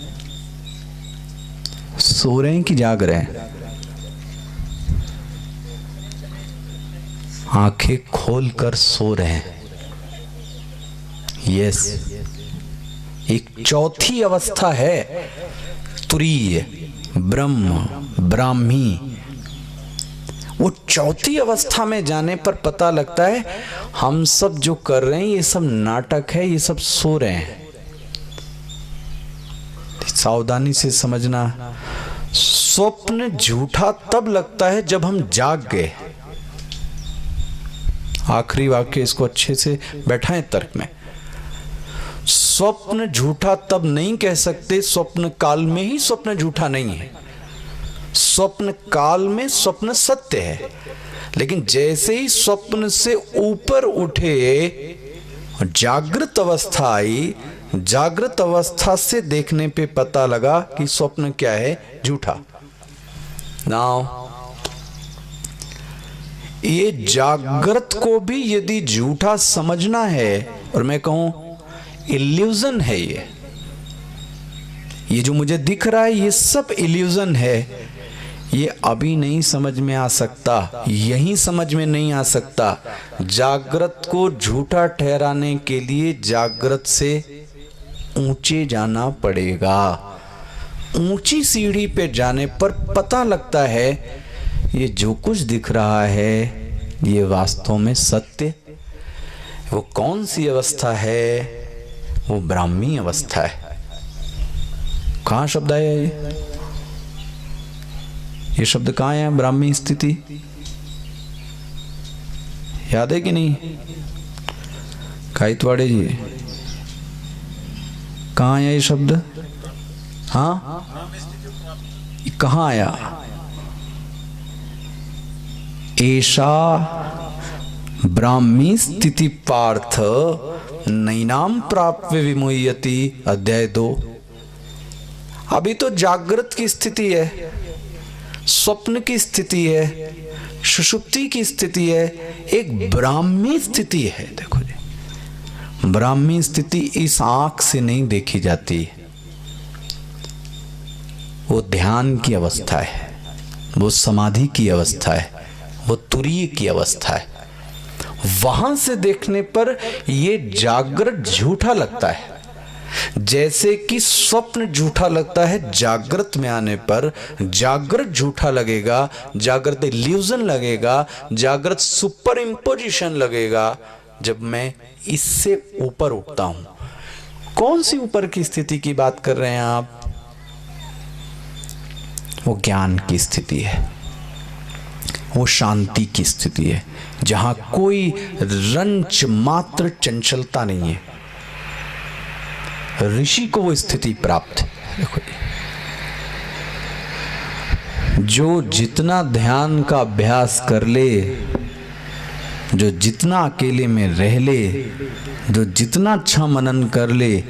सो रहे हैं कि जाग रहे हैं? आंखें खोलकर सो रहे हैं। यस, एक चौथी अवस्था है तुरीय, ब्रह्म, ब्राह्मी। वो चौथी अवस्था में जाने पर पता लगता है हम सब जो कर रहे हैं ये सब नाटक है, ये सब सो रहे हैं। सावधानी से समझना, स्वप्न झूठा तब लगता है जब हम जाग गए। आखिरी वाक्य इसको अच्छे से बैठाएं तर्क में। स्वप्न झूठा तब नहीं कह सकते, स्वप्न काल में ही स्वप्न झूठा नहीं है। स्वप्न काल में स्वप्न सत्य है, लेकिन जैसे ही स्वप्न से ऊपर उठे, जागृत अवस्था आई, जागृत अवस्था से देखने पे पता लगा कि स्वप्न क्या है, झूठा। नाउ ये जागृत को भी यदि झूठा समझना है, और मैं कहूं इल्यूजन है, ये जो मुझे दिख रहा है ये सब इल्यूजन है, ये अभी नहीं समझ में आ सकता, यही समझ में नहीं आ सकता। जागृत को झूठा ठहराने के लिए जागृत से ऊंचे जाना पड़ेगा। ऊंची सीढ़ी पे जाने पर पता लगता है ये जो कुछ दिख रहा है ये वास्तव में सत्य। वो कौन सी अवस्था है? वो ब्राह्मी अवस्था है। कहाँ शब्द आया ये शब्द कहाँ है? ब्राह्मी स्थिति याद है कि नहीं? काइतवाड़े जी, कहाँ आया ये शब्द? हाँ, कहाँ आया? एषा ब्राह्मी स्थिति पार्थ नैनाम प्राप्य विमुह्यति, अध्याय 2। अभी तो जागृत की स्थिति है, स्वप्न की स्थिति है, सुषुप्ति की स्थिति है, एक ब्राह्मी स्थिति है। देखो जी, ब्राह्मी स्थिति इस आंख से नहीं देखी जाती, वो ध्यान की अवस्था है, वो समाधि की अवस्था है, वो तुरीय की अवस्था है। वहां से देखने पर ये जागृत झूठा लगता है, जैसे कि स्वप्न झूठा लगता है। जागृत में आने पर जागृत झूठा लगेगा, जागृत इल्यूजन लगेगा, जागृत सुपर इंपोजिशन लगेगा जब मैं इससे ऊपर उठता हूं। कौन सी ऊपर की स्थिति की बात कर रहे हैं आप? वो ज्ञान की स्थिति है, वो शांति की स्थिति है, जहां कोई रंच मात्र चंचलता नहीं है। ऋषि को वो स्थिति प्राप्त है। देखो, जो जितना ध्यान का अभ्यास कर ले, जो जितना अकेले में रह ले, जो जितना अच्छा मनन कर ले,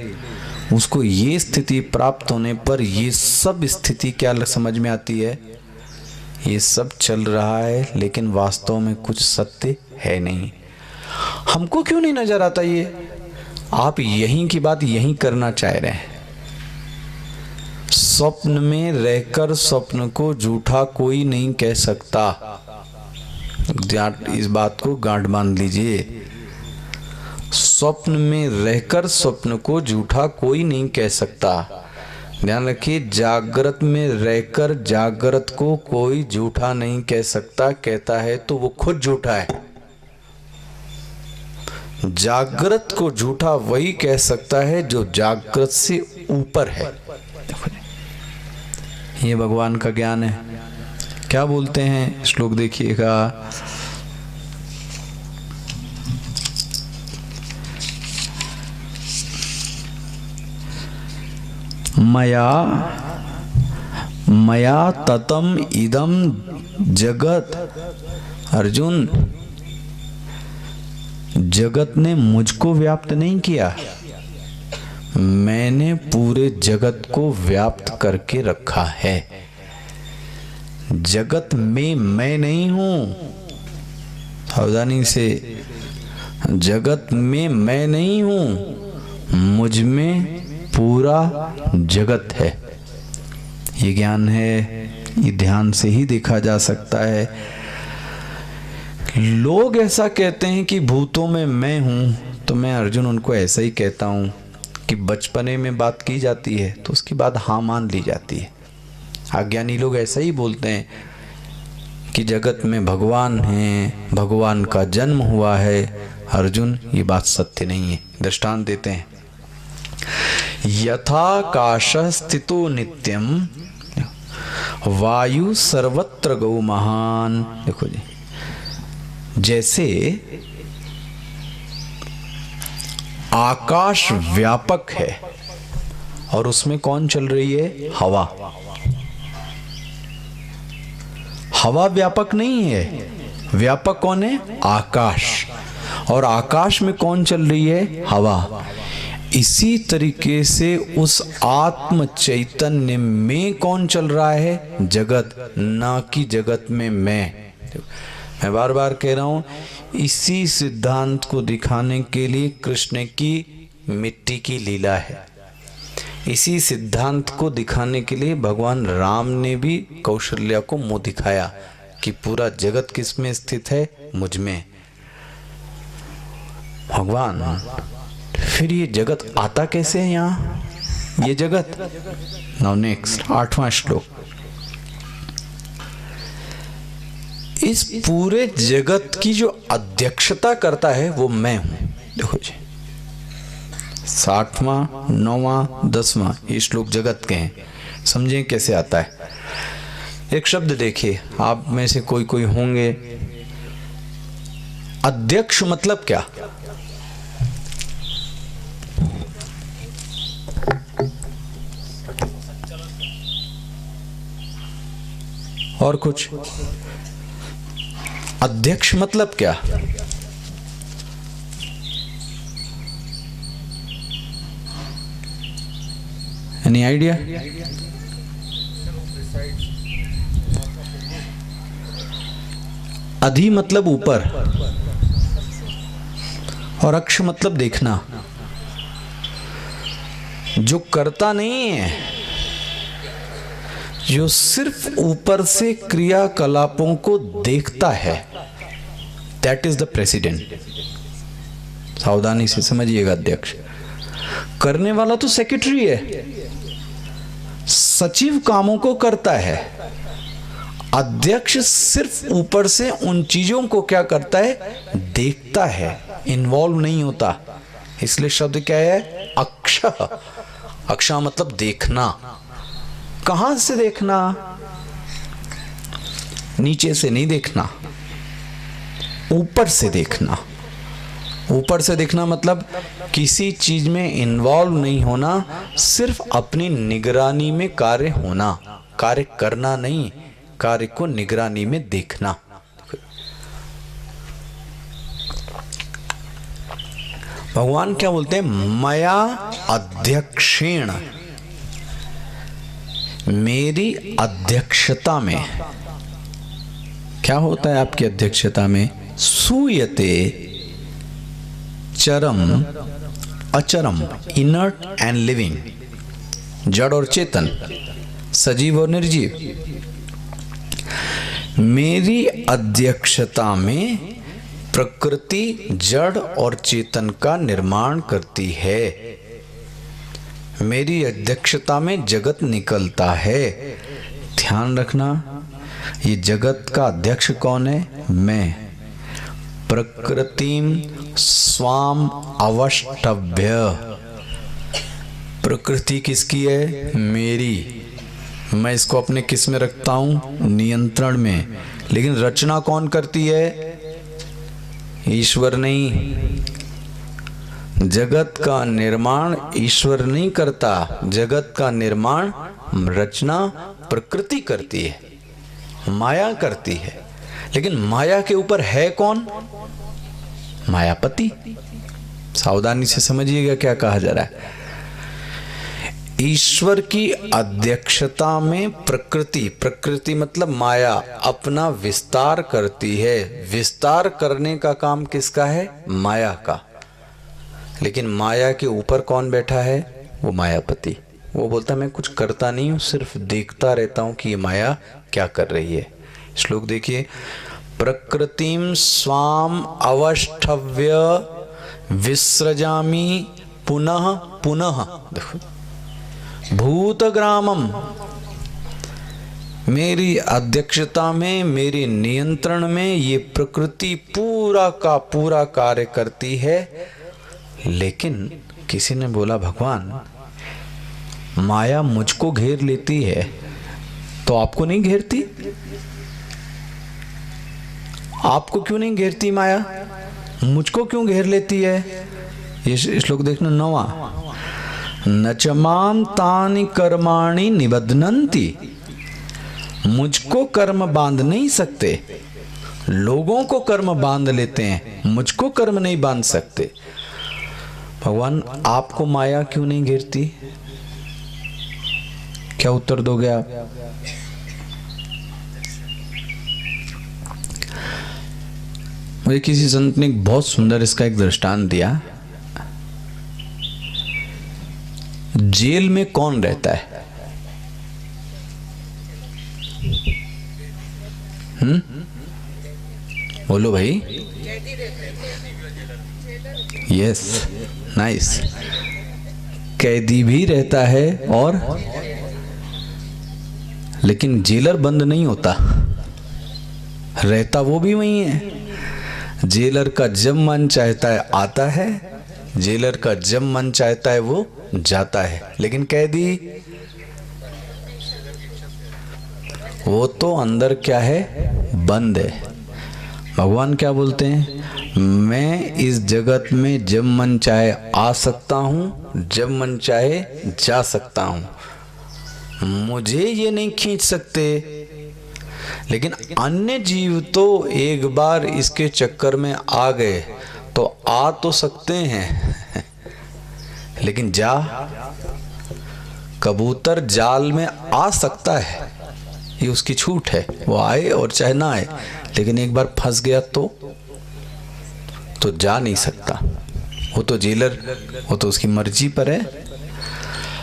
उसको ये स्थिति प्राप्त होने पर ये सब स्थिति क्या समझ में आती है? ये सब चल रहा है लेकिन वास्तव में कुछ सत्य है नहीं। हमको क्यों नहीं नजर आता ये? आप यहीं की बात यहीं करना चाह रहे हैं। स्वप्न में रहकर स्वप्न को झूठा कोई नहीं कह सकता। इस बात को गांठ बांध लीजिए। स्वप्न में रहकर स्वप्न को झूठा कोई नहीं कह सकता। ध्यान रखिए, जागृत में रहकर जागृत को कोई झूठा नहीं कह सकता। कहता है तो वो खुद झूठा है। जागृत को झूठा वही कह सकता है जो जागृत से ऊपर है। ये भगवान का ज्ञान है। क्या बोलते हैं? श्लोक देखिएगा। मया ततम इदम जगत। अर्जुन, जगत ने मुझको व्याप्त नहीं किया, मैंने पूरे जगत को व्याप्त करके रखा है। जगत में मैं नहीं हूं। सावधानी से, जगत में मैं नहीं हूं, मुझ में पूरा जगत है। ये ज्ञान है, ये ध्यान से ही देखा जा सकता है। लोग ऐसा कहते हैं कि भूतों में मैं हूं, तो मैं अर्जुन उनको ऐसा ही कहता हूं कि बचपने में बात की जाती है तो उसकी बात हाँ मान ली जाती है। अज्ञानी लोग ऐसा ही बोलते हैं कि जगत में भगवान हैं, भगवान का जन्म हुआ है। अर्जुन, ये बात सत्य नहीं है। दृष्टांत देते हैं, यथाकाशः स्थितो नित्यम वायु सर्वत्र गौ महान। देखो जी, जैसे आकाश व्यापक है और उसमें कौन चल रही है? हवा। हवा व्यापक नहीं है, व्यापक कौन है? आकाश। और आकाश में कौन चल रही है? हवा। इसी तरीके से उस आत्म चैतन्य में कौन चल रहा है? जगत, ना कि जगत में मैं बार बार कह रहा हूं, इसी सिद्धांत को दिखाने के लिए कृष्ण की मिट्टी की लीला है। इसी सिद्धांत को दिखाने के लिए भगवान राम ने भी कौशल्या को मुंह दिखाया कि पूरा जगत किस में स्थित है? मुझ में। भगवान, फिर ये जगत आता कैसे है यहां? ये जगत। नाउ नेक्स्ट 8वां श्लोक। इस पूरे जगत की जो अध्यक्षता करता है वो मैं हूं। देखो जी, 60वां, 9वां, 10वां ये श्लोक जगत के हैं। समझें कैसे आता है। एक शब्द देखिए, आप में से कोई कोई होंगे, अध्यक्ष मतलब क्या? और कुछ? अध्यक्ष मतलब क्या? Any idea? अधि मतलब ऊपर और अक्ष मतलब देखना। जो करता नहीं है, जो सिर्फ ऊपर से क्रियाकलापों को देखता है, दैट इज द प्रेसिडेंट। सावधानी से समझिएगा। अध्यक्ष करने वाला तो सेक्रेटरी है, सचिव कामों को करता है। अध्यक्ष सिर्फ ऊपर से उन चीजों को क्या करता है? देखता है, इन्वॉल्व नहीं होता। इसलिए शब्द क्या है? अक्ष। अक्ष मतलब देखना। कहां से देखना? नीचे से नहीं देखना, ऊपर से देखना। ऊपर से देखना मतलब किसी चीज में इन्वॉल्व नहीं होना, सिर्फ अपनी निगरानी में कार्य होना। कार्य करना नहीं, कार्य को निगरानी में देखना। भगवान क्या बोलते हैं? मया अध्यक्षेण, मेरी अध्यक्षता में। क्या होता है आपकी अध्यक्षता में? सूयते चरम अचरम, इनर्ट एंड लिविंग, जड़ और चेतन, सजीव और निर्जीव। मेरी अध्यक्षता में प्रकृति जड़ और चेतन का निर्माण करती है। मेरी अध्यक्षता में जगत निकलता है। ध्यान रखना, ये जगत का अध्यक्ष कौन है? मैं। प्रकृतिम स्वाम अवष्टभ्य, प्रकृति किसकी है? मेरी। मैं इसको अपने किस में रखता हूं? नियंत्रण में। लेकिन रचना कौन करती है? ईश्वर नहीं। जगत का निर्माण ईश्वर नहीं करता, जगत का निर्माण रचना प्रकृति करती है, माया करती है। लेकिन माया के ऊपर है कौन? मायापति। सावधानी से समझिएगा क्या कहा जा रहा है। ईश्वर की अध्यक्षता में प्रकृति, प्रकृति मतलब माया, अपना विस्तार करती है। विस्तार करने का काम किसका है? माया का। लेकिन माया के ऊपर कौन बैठा है? वो मायापति। वो बोलता है मैं कुछ करता नहीं हूँ, सिर्फ देखता रहता हूँ कि ये माया क्या कर रही है। श्लोक देखिए, प्रकृतिम स्वाम अवष्टव्य विसृजामि पुनः पुनः। देखो, भूतग्रामम, मेरी अध्यक्षता में, मेरे नियंत्रण में ये प्रकृति पूरा का पूरा कार्य करती है। लेकिन किसी ने बोला भगवान माया मुझको घेर लेती है तो आपको नहीं घेरती? आपको क्यों नहीं घेरती माया, मुझको क्यों घेर लेती है? ये श्लोक देखना 9वां, न च मां तानि कर्माणि निबध्नन्ति, मुझको कर्म बांध नहीं सकते, लोगों को कर्म बांध लेते हैं, मुझको कर्म नहीं बांध सकते। भगवान आपको माया क्यों नहीं घेरती? क्या उत्तर दोगे आप? मुझे किसी संत ने बहुत सुंदर इसका एक दृष्टांत दिया। जेल में कौन रहता है? बोलो भाई। Yes, nice. कैदी भी रहता है और लेकिन जेलर बंद नहीं होता, रहता वो भी वही है। जेलर का जब मन चाहता है आता है, जेलर का जब मन चाहता है वो जाता है, लेकिन कैदी वो तो अंदर क्या है, बंद है। भगवान क्या बोलते हैं, मैं इस जगत में जब मन चाहे आ सकता हूं, जब मन चाहे जा सकता हूं, मुझे ये नहीं खींच सकते। लेकिन अन्य जीव तो एक बार इसके चक्कर में आ गए तो आ तो सकते हैं, लेकिन जा, कबूतर जाल में आ सकता है, ये उसकी छूट है, वो आए और चाहे ना आए, लेकिन एक बार फंस गया तो जा नहीं सकता। वो तो जेलर, वो तो उसकी मर्जी पर है।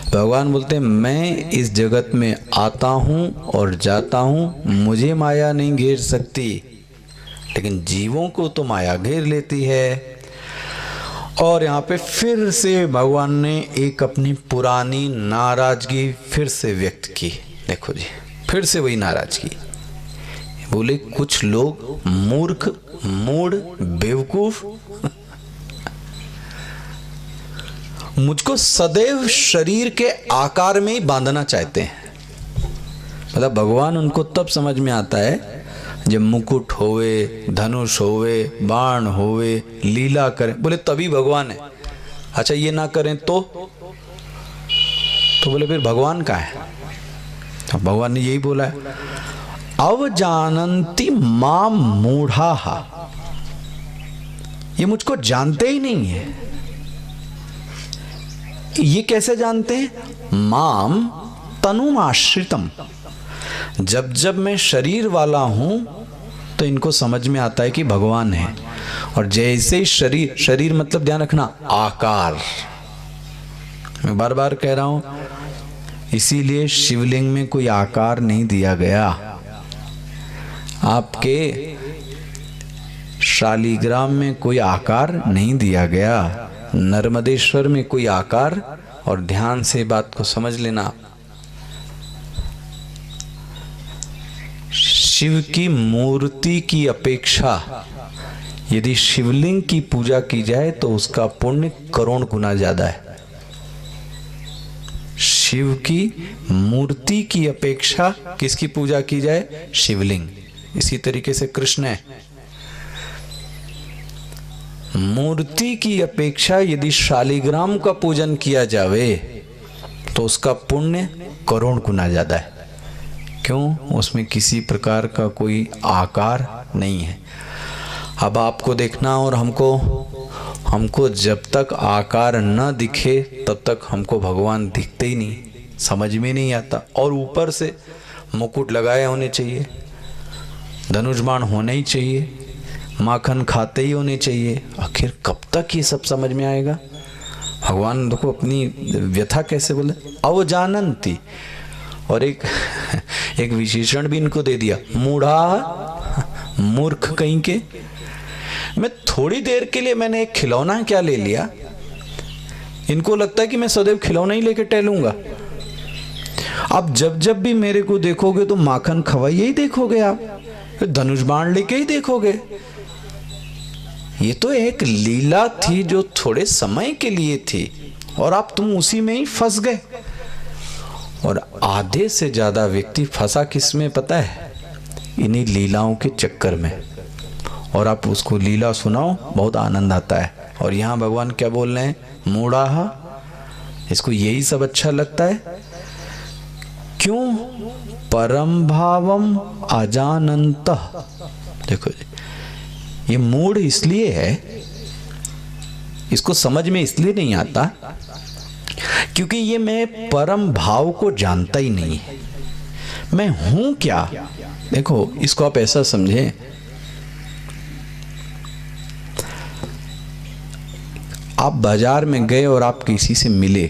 भगवान बोलते हैं मैं इस जगत में आता हूं और जाता हूं, मुझे माया नहीं घेर सकती, लेकिन जीवों को तो माया घेर लेती है। और यहाँ पे फिर से भगवान ने एक अपनी पुरानी नाराजगी फिर से व्यक्त की। देखो जी, फिर से वही नाराजगी। बोले कुछ लोग मूर्ख, मूढ़, बेवकूफ मुझको सदैव शरीर के आकार में ही बांधना चाहते हैं। मतलब भगवान उनको तब समझ में आता है जब मुकुट होवे, धनुष होवे, बाण होवे, लीला करें, बोले तभी भगवान है। अच्छा ये ना करें तो बोले फिर भगवान कहाँ है? तो भगवान ने यही बोला है, अवजानन्ति मां मूढ़ाः, ये मुझको जानते ही नहीं है। ये कैसे जानते हैं? माम तनुमाश्रितम, जब जब मैं शरीर वाला हूं तो इनको समझ में आता है कि भगवान है। और जैसे ही शरीर, शरीर मतलब ध्यान रखना आकार, मैं बार बार कह रहा हूं, इसीलिए शिवलिंग में कोई आकार नहीं दिया गया। आपके शालीग्राम में कोई आकार नहीं दिया गया, नर्मदेश्वर में कोई आकार। और ध्यान से बात को समझ लेना, शिव की मूर्ति की अपेक्षा यदि शिवलिंग की पूजा की जाए तो उसका पुण्य करोड़ गुना ज्यादा है। शिव की मूर्ति की अपेक्षा किसकी पूजा की जाए? शिवलिंग। इसी तरीके से कृष्ण है, मूर्ति की अपेक्षा यदि शालीग्राम का पूजन किया जावे तो उसका पुण्य करोड़ गुना ज्यादा है। क्यों? उसमें किसी प्रकार का कोई आकार नहीं है। अब आपको देखना, और हमको जब तक आकार न दिखे तब तक हमको भगवान दिखते ही नहीं, समझ में नहीं आता। और ऊपर से मुकुट लगाए होने चाहिए, धनुष बाण होने ही चाहिए, माखन खाते ही होने चाहिए। आखिर कब तक ये सब समझ में आएगा? भगवान देखो अपनी व्यथा कैसे बोले, अवजानंती, और एक विशेषण भी इनको दे दिया, मूढ़ा, मूर्ख कहीं के। मैं थोड़ी देर के लिए मैंने एक खिलौना क्या ले लिया, इनको लगता है कि मैं सदैव खिलौना ही लेके टहलूंगा। अब जब जब भी मेरे को देखोगे तो माखन खवाइए ही देखोगे, आप धनुष बाण लेके ही देखोगे। ये तो एक लीला थी जो थोड़े समय के लिए थी, और आप तुम उसी में ही फंस गए। और आधे से ज्यादा व्यक्ति फंसा किस में पता है, इन्हीं लीलाओं के चक्कर में। और आप उसको लीला सुनाओ, बहुत आनंद आता है। और यहाँ भगवान क्या बोल रहे हैं, मूढ़ा, इसको यही सब अच्छा लगता है। क्यों? परम भावम अजानंत। देखो जी, ये मूढ़ इसलिए है, इसको समझ में इसलिए नहीं आता क्योंकि ये मैं परम भाव को जानता ही नहीं है। मैं हूं क्या? देखो इसको आप ऐसा समझें, आप बाजार में गए और आप किसी से मिले,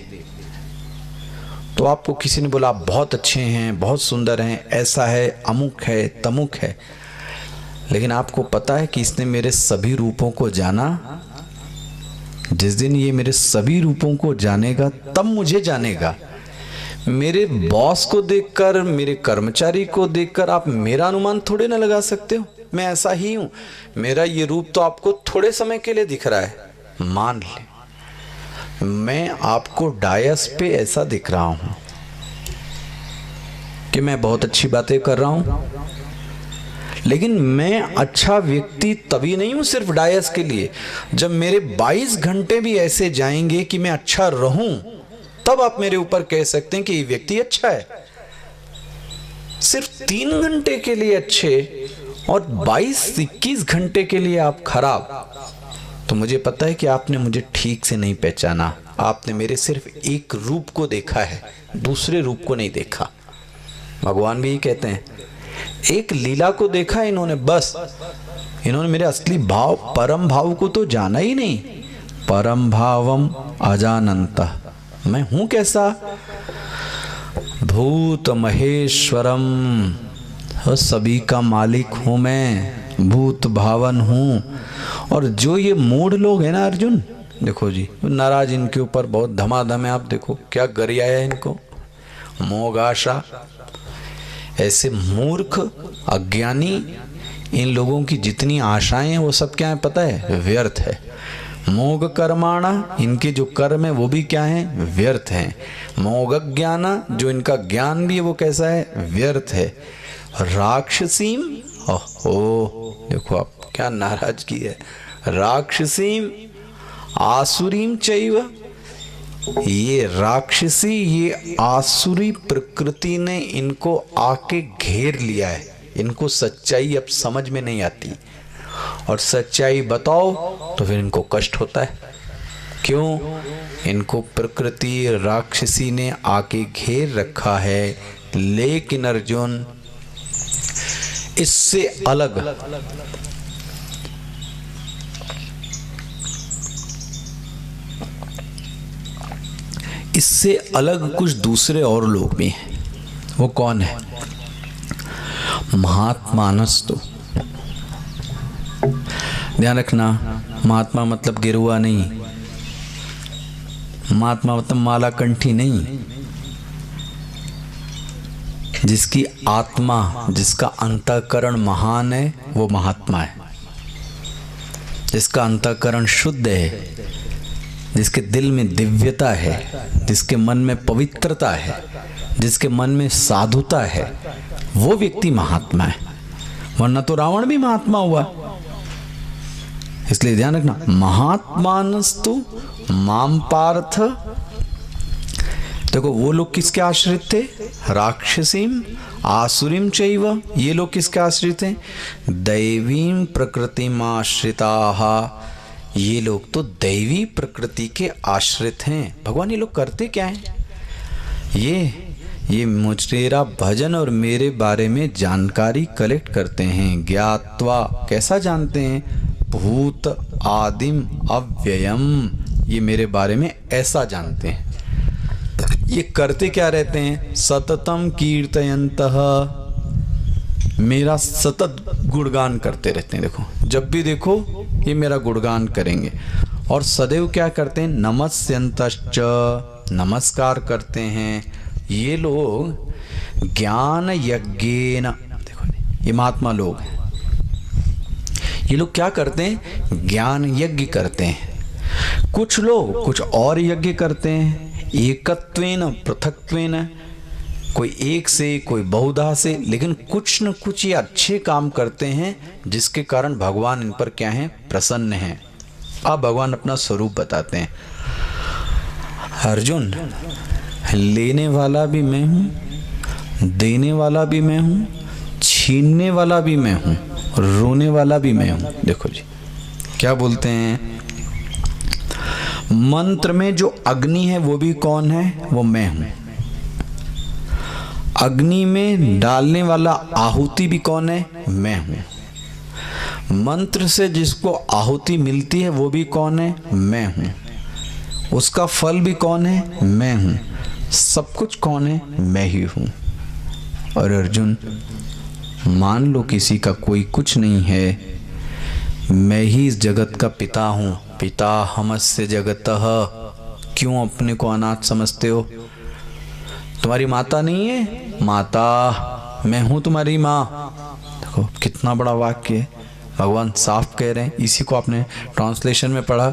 तो आपको किसी ने बोला आप बहुत अच्छे हैं, बहुत सुंदर हैं, ऐसा है, अमुक है, तमुक है। लेकिन आपको पता है कि इसने मेरे सभी रूपों को जाना। जिस दिन ये मेरे सभी रूपों को जानेगा तब मुझे जानेगा। मेरे बॉस को देखकर, मेरे कर्मचारी को देखकर आप मेरा अनुमान थोड़े ना लगा सकते हो। मैं ऐसा ही हूं, मेरा ये रूप तो आपको थोड़े समय के लिए दिख रहा है। मान ले मैं आपको डायस पे ऐसा दिख रहा हूं कि मैं बहुत अच्छी बातें कर रहा हूं, लेकिन मैं अच्छा व्यक्ति तभी नहीं हूं सिर्फ डायस के लिए। जब मेरे 22 घंटे भी ऐसे जाएंगे कि मैं अच्छा रहूं, तब आप मेरे ऊपर कह सकते हैं कि ये व्यक्ति अच्छा है। सिर्फ 3 घंटे के लिए अच्छे और 22-21 घंटे के लिए आप खराब, तो मुझे पता है कि आपने मुझे ठीक से नहीं पहचाना। आपने मेरे सिर्फ एक रूप को देखा है, दूसरे रूप को नहीं देखा। भगवान भी कहते हैं एक लीला को देखा इन्होंने, बस इन्होंने मेरे असली भाव, परम भाव को तो जाना ही नहीं। परम भावम अजानंत, मैं हूं कैसा? भूत महेश्वरम, सभी का मालिक हूं मैं, भूत भावन हूं। और जो ये मूढ़ लोग हैं ना अर्जुन, देखो जी नाराज इनके ऊपर बहुत धमाधम है। आप देखो क्या गरियाया है इनको, मोह आशा। ऐसे मूर्ख अज्ञानी इन लोगों की जितनी आशाएं हैं वो सब क्या है पता है? व्यर्थ है। मोग कर्माणा, इनके जो कर्म है वो भी क्या है? व्यर्थ है। मोग ज्ञाना, जो इनका ज्ञान भी है वो कैसा है? व्यर्थ है। राक्षसीम, ओहो देखो आप क्या नाराजगी है। राक्षसीम आसुरीम चैव, ये राक्षसी, ये आसुरी प्रकृति ने इनको आके घेर लिया है। इनको सच्चाई अब समझ में नहीं आती, और सच्चाई बताओ तो फिर इनको कष्ट होता है। क्यों? इनको प्रकृति राक्षसी ने आके घेर रखा है। लेकिन अर्जुन इससे अलग कुछ दूसरे और लोग भी हैं। वो कौन है? महात्मानस्तु। ध्यान रखना, महात्मा मतलब गिरुआ नहीं, महात्मा मतलब माला कंठी नहीं। जिसकी आत्मा, जिसका अंतःकरण महान है वो महात्मा है। जिसका अंतःकरण शुद्ध है, जिसके दिल में दिव्यता है, जिसके मन में पवित्रता है, जिसके मन में साधुता है, वो व्यक्ति महात्मा है। वरना तो रावण भी महात्मा हुआ। इसलिए ध्यान रखना, महात्मानस्तु माम पार्थ। देखो वो लोग किसके आश्रित थे? राक्षसीम आसुरीम चैव। ये लोग किसके आश्रित हैं? दैवीम प्रकृतिम आश्रिताः। ये लोग तो दैवी प्रकृति के आश्रित हैं। भगवान ये लोग करते क्या हैं? ये मुझेरा भजन और मेरे बारे में जानकारी कलेक्ट करते हैं। ज्ञात्वा, कैसा जानते हैं? भूत आदिम अव्ययम, ये मेरे बारे में ऐसा जानते हैं। ये करते क्या रहते हैं? सततम कीर्तयन्तः, मेरा सतत गुणगान करते रहते हैं। देखो, जब भी देखो ये मेरा गुणगान करेंगे। और सदैव क्या करते हैं? नमस्यन्तश्च, नमस्कार करते हैं। ये लोग ज्ञान यज्ञेन, देखो ये महात्मा लोग हैं, ये लोग क्या करते हैं? ज्ञान यज्ञ करते हैं। कुछ लोग कुछ और यज्ञ करते हैं, एकत्वेन पृथक्त्वेन, कोई एक से कोई बहुधा से, लेकिन कुछ न कुछ ये अच्छे काम करते हैं जिसके कारण भगवान इन पर क्या है? प्रसन्न हैं। अब भगवान अपना स्वरूप बताते हैं। अर्जुन, लेने वाला भी मैं हूँ, देने वाला भी मैं हूँ, छीनने वाला भी मैं हूँ, रोने वाला भी मैं हूँ। देखो जी क्या बोलते हैं, मंत्र में जो अग्नि है वो भी कौन है? वो मैं हूं। अग्नि में डालने वाला आहुति भी कौन है? मैं हूं। मंत्र से जिसको आहुति मिलती है वो भी कौन है? मैं हूं। उसका फल भी कौन है? मैं हूं। सब कुछ कौन है? मैं ही हूं। और अर्जुन, मान लो किसी का कोई कुछ नहीं है, मैं ही इस जगत का पिता हूं। पिता हमस्य जगतः, क्यों अपने को अनाथ समझते हो? तुम्हारी माता नहीं है? माता, मैं हूं तुम्हारी माँ। देखो कितना बड़ा वाक्य है, भगवान साफ कह रहे हैं। इसी को आपने ट्रांसलेशन में पढ़ा,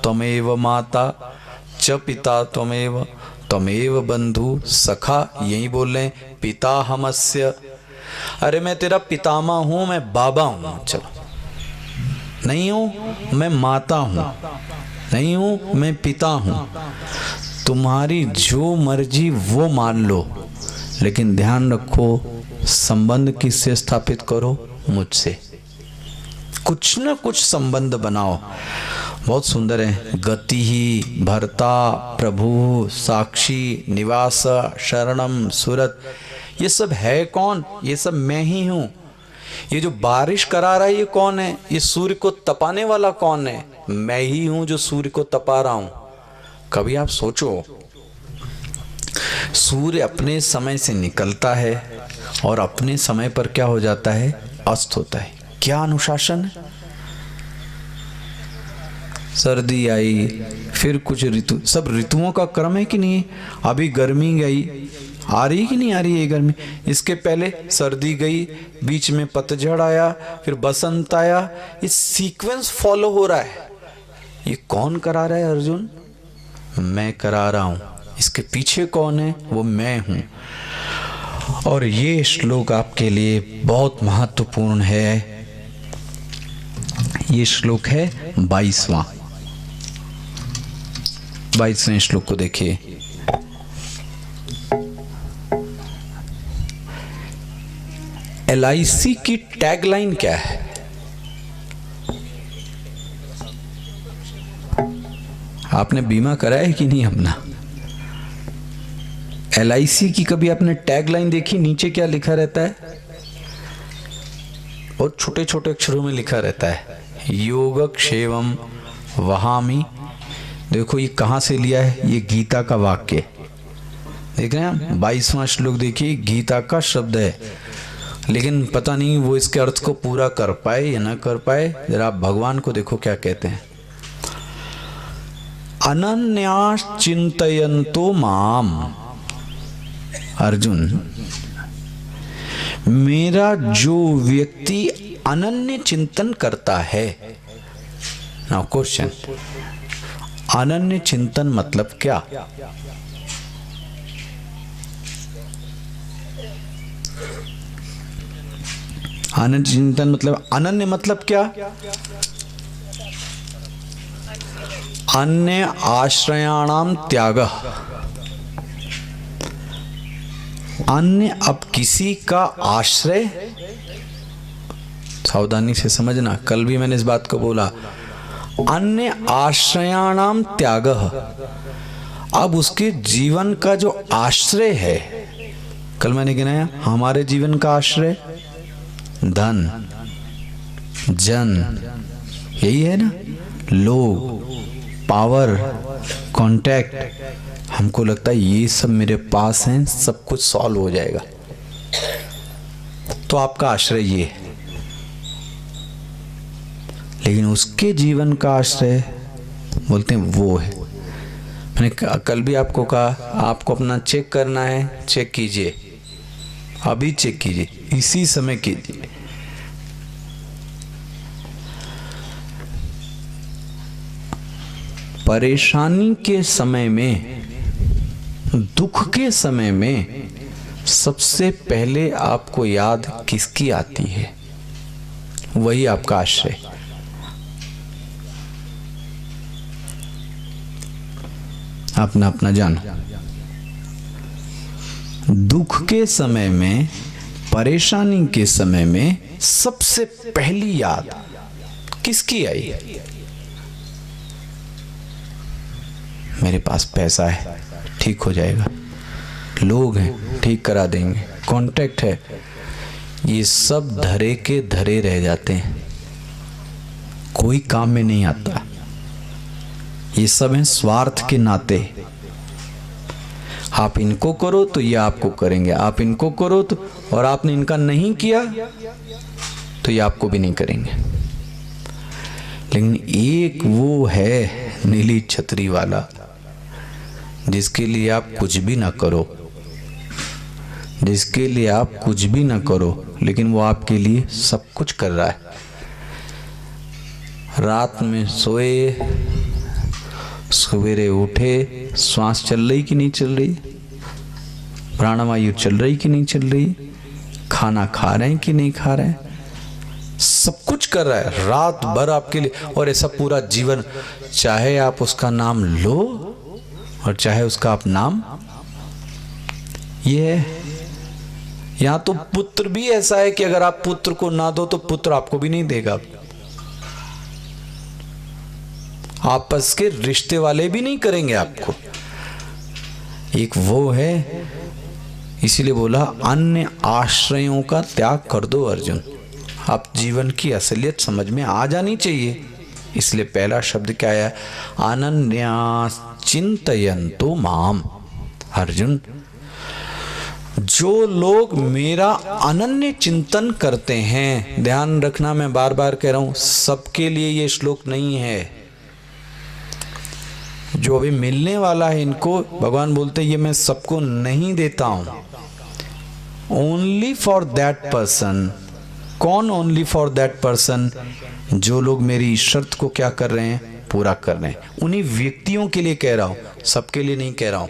त्वमेव माता च पिता त्वमेव, त्वमेव बंधु सखा, यही बोल रहे हैं, पिता हमस्य। अरे मैं तेरा पितामह हूं, मैं बाबा हूं। चलो, नहीं हूं मैं माता हूं, नहीं हूं मैं पिता हूं। तुम्हारी जो मर्जी वो मान लो, लेकिन ध्यान रखो संबंध किससे स्थापित करो? मुझसे। कुछ न कुछ संबंध बनाओ। बहुत सुंदर है, गति ही भर्ता प्रभु साक्षी निवास शरणम सुरत। ये सब है कौन? ये सब मैं ही हूं। ये जो बारिश करा रहा है ये कौन है? ये सूर्य को तपाने वाला कौन है? मैं ही हूं जो सूर्य को तपा रहा हूं। कभी आप सोचो, सूर्य अपने समय से निकलता है और अपने समय पर क्या हो जाता है? अस्त होता है। क्या अनुशासन है। सर्दी आई, फिर कुछ ऋतु, सब ऋतुओं का क्रम है कि नहीं? अभी गर्मी गई, आ रही कि नहीं आ रही है गर्मी? इसके पहले सर्दी गई, बीच में पतझड़ आया, फिर बसंत आया। ये सीक्वेंस फॉलो हो रहा है। ये कौन करा रहा है अर्जुन? मैं करा रहा हूं। इसके पीछे कौन है? वो मैं हूं। और ये श्लोक आपके लिए बहुत महत्वपूर्ण है। ये श्लोक है 22वां। 22वें श्लोक को देखिए। LIC की टैगलाइन क्या है? आपने बीमा कराया है कि नहीं अपना? LIC की कभी आपने टैगलाइन देखी? नीचे क्या लिखा रहता है? और छोटे छोटे अक्षरों में लिखा रहता है, योगक्षेमम वहामि। देखो ये कहां से लिया है? ये गीता का वाक्य। देख रहे हैं, 22वां श्लोक देखिए, गीता का शब्द है। लेकिन पता नहीं वो इसके अर्थ को पूरा कर पाए या ना कर पाए। जरा आप भगवान को देखो क्या कहते हैं, अनन्यास चिंतयन्तो माम। अर्जुन, मेरा जो व्यक्ति अनन्य चिंतन करता है। नाउ क्वेश्चन, अनन्य चिंतन मतलब क्या? अनन्य चिंतन मतलब, अनन्य मतलब क्या? अन्य आश्रयाणाम त्यागः। अन्य, अब किसी का आश्रय, सावधानी से समझना, कल भी मैंने इस बात को बोला, अन्य आश्रयाणाम त्यागः। अब उसके जीवन का जो आश्रय है, कल मैंने गिनाया, हमारे जीवन का आश्रय धन, जन, यही है ना, लोग, पावर, कांटेक्ट, हमको लगता है ये सब मेरे पास हैं, सब कुछ सॉल्व हो जाएगा। तो आपका आश्रय ये है। लेकिन उसके जीवन का आश्रय बोलते हैं वो है। मैंने कल भी आपको कहा, आपको अपना चेक करना है, चेक कीजिए, अभी चेक कीजिए, इसी समय कीजिए। परेशानी के समय में, दुख के समय में सबसे पहले आपको याद किसकी आती है? वही आपका आश्रय। अपना अपना जानो। दुख के समय में, परेशानी के समय में सबसे पहली याद किसकी आई? मेरे पास पैसा है, ठीक हो जाएगा, लोग हैं, ठीक करा देंगे, कांटेक्ट है। ये सब धरे के धरे रह जाते हैं, कोई काम में नहीं आता। ये सब हैं स्वार्थ के नाते। आप इनको करो तो ये आपको करेंगे, आप इनको करो तो, और आपने इनका नहीं किया तो ये आपको भी नहीं करेंगे। लेकिन एक वो है नीली छतरी वाला, जिसके लिए आप कुछ भी ना करो, जिसके लिए आप कुछ भी ना करो, लेकिन वो आपके लिए सब कुछ कर रहा है। रात में सोए, सवेरे उठे, श्वास चल रही कि नहीं चल रही, प्राणवायु चल रही कि नहीं चल रही, खाना खा रहे हैं कि नहीं खा रहे हैं, सब कुछ कर रहा है रात भर आपके लिए। और ऐसा पूरा जीवन, चाहे आप उसका नाम लो और चाहे उसका आप नाम, ये है। यहां तो पुत्र भी ऐसा है कि अगर आप पुत्र को ना दो तो पुत्र आपको भी नहीं देगा। आपस के रिश्ते वाले भी नहीं करेंगे आपको। एक वो है, इसीलिए बोला अन्य आश्रयों का त्याग कर दो अर्जुन। आप जीवन की असलियत समझ में आ जानी चाहिए। इसलिए पहला शब्द क्या है? अनन्यास चिंतयन्तो माम। अर्जुन, जो लोग मेरा अनन्य चिंतन करते हैं, ध्यान रखना, मैं बार बार कह रहा हूं, सबके लिए ये श्लोक नहीं है। जो अभी मिलने वाला है इनको भगवान बोलते ये मैं सबको नहीं देता हूं, ओनली फॉर दैट पर्सन। कौन ओनली फॉर दैट पर्सन? जो लोग मेरी शर्त को क्या कर रहे हैं? पूरा कर रहे हैं। उन्हीं व्यक्तियों के लिए कह रहा हूं, सबके लिए नहीं कह रहा हूं।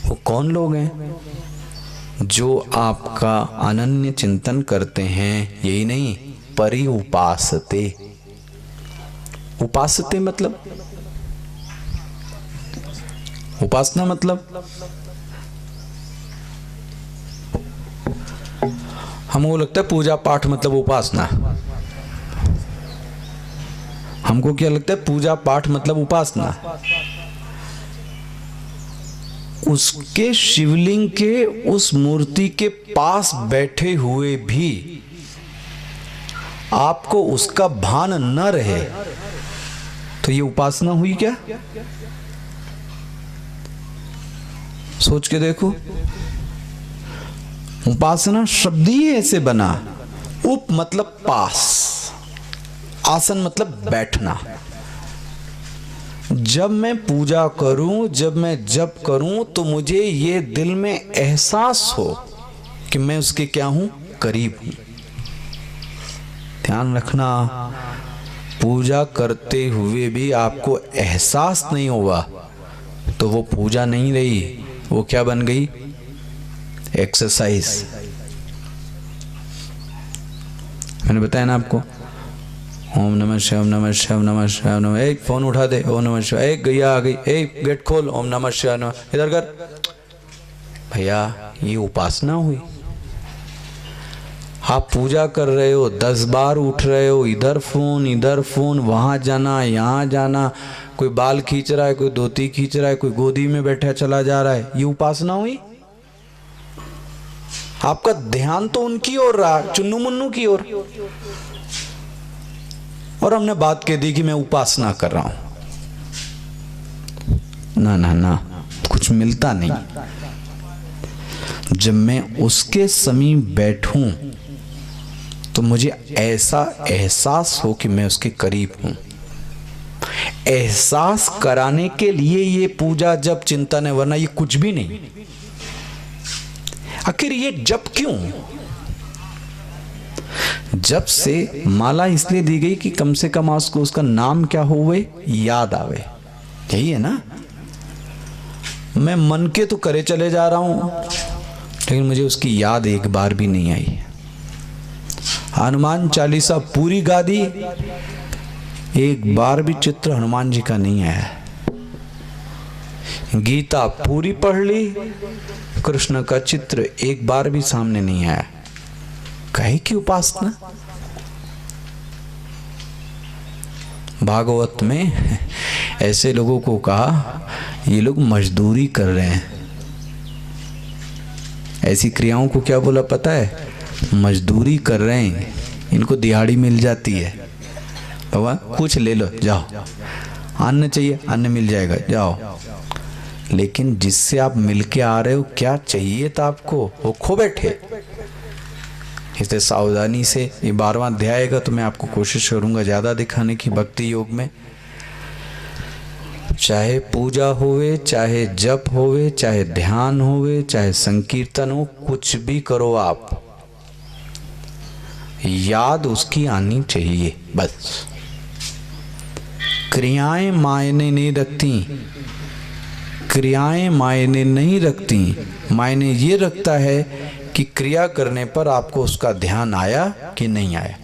वो कौन लोग हैं? जो आपका अनन्य चिंतन करते हैं, यही नहीं, परि उपासते। उपासते मतलब, उपासना मतलब, हमको लगता है पूजा पाठ मतलब उपासना। हमको क्या लगता है? पूजा पाठ मतलब उपासना। उसके शिवलिंग के उस मूर्ति के पास बैठे हुए भी आपको उसका भान न रहे तो ये उपासना हुई क्या? सोच के देखो। उपासना शब्द ही ऐसे बना। उप मतलब पास, आसन मतलब बैठना। जब मैं पूजा करूं, जब मैं जप करूं, तो मुझे ये दिल में एहसास हो कि मैं उसके क्या हूं? करीब हूं। ध्यान रखना, पूजा करते हुए भी आपको एहसास नहीं होगा तो वो पूजा नहीं रही, वो क्या बन गई? एक्सरसाइज। मैंने बताया ना आपको, ओम नमः शिवाय, ओम नमः शिवाय, ओम नमः शिवाय, ओम नमः। एक फोन उठा दे, ओम नमः शिवाय। एक गैया आ गई, एक गेट खोल, ओम नमः शिवाय, इधर कर। भैया ये उपासना हुई। आप पूजा कर रहे हो, 10 बार उठ रहे हो, इधर फोन, वहां जाना, यहाँ जाना, कोई बाल खींच रहा है, कोई धोती खींच रहा है, कोई गोदी में बैठा चला जा रहा है, ये उपासना हुई? आपका ध्यान तो उनकी ओर रहा, चुन्नू मुन्नू की ओर, और हमने बात कह दी कि मैं उपासना कर रहा हूं। ना ना ना, कुछ मिलता नहीं। जब मैं उसके समीप बैठूं तो मुझे ऐसा एहसास हो कि मैं उसके करीब हूं। एहसास कराने के लिए ये पूजा जप चिंतन है, वरना ये कुछ भी नहीं। आखिर ये जप क्यों? जप से माला इसलिए दी गई कि कम से कम उसको उसका नाम क्या होवे, याद आवे। यही है ना। मैं मन के तो करे चले जा रहा हूं, लेकिन मुझे उसकी याद एक बार भी नहीं आई। हनुमान चालीसा पूरी गा दी, एक बार भी चित्र हनुमान जी का नहीं आया। गीता पूरी पढ़ ली, कृष्ण का चित्र एक बार भी सामने नहीं आया। कहे की उपासना। भागवत में ऐसे लोगों को कहा ये लोग मजदूरी कर रहे हैं। ऐसी क्रियाओं को क्या बोला पता है? मजदूरी कर रहे हैं, इनको दिहाड़ी मिल जाती है। भगवान कुछ ले लो, जाओ। अन्न चाहिए, अन्न मिल जाएगा, जाओ। लेकिन जिससे आप मिलके आ रहे हो, क्या चाहिए था आपको, वो खो बैठे। इसलिए सावधानी से ये 12वां अध्याय का तो मैं आपको कोशिश करूंगा ज्यादा दिखाने की भक्ति योग में। चाहे पूजा होवे, चाहे जप होवे, चाहे ध्यान होवे, चाहे संकीर्तन हो, कुछ भी करो आप, याद उसकी आनी चाहिए बस। क्रियाएं मायने नहीं रखती, क्रियाएं मायने नहीं रखती। मायने ये रखता है कि क्रिया करने पर आपको उसका ध्यान आया कि नहीं आया।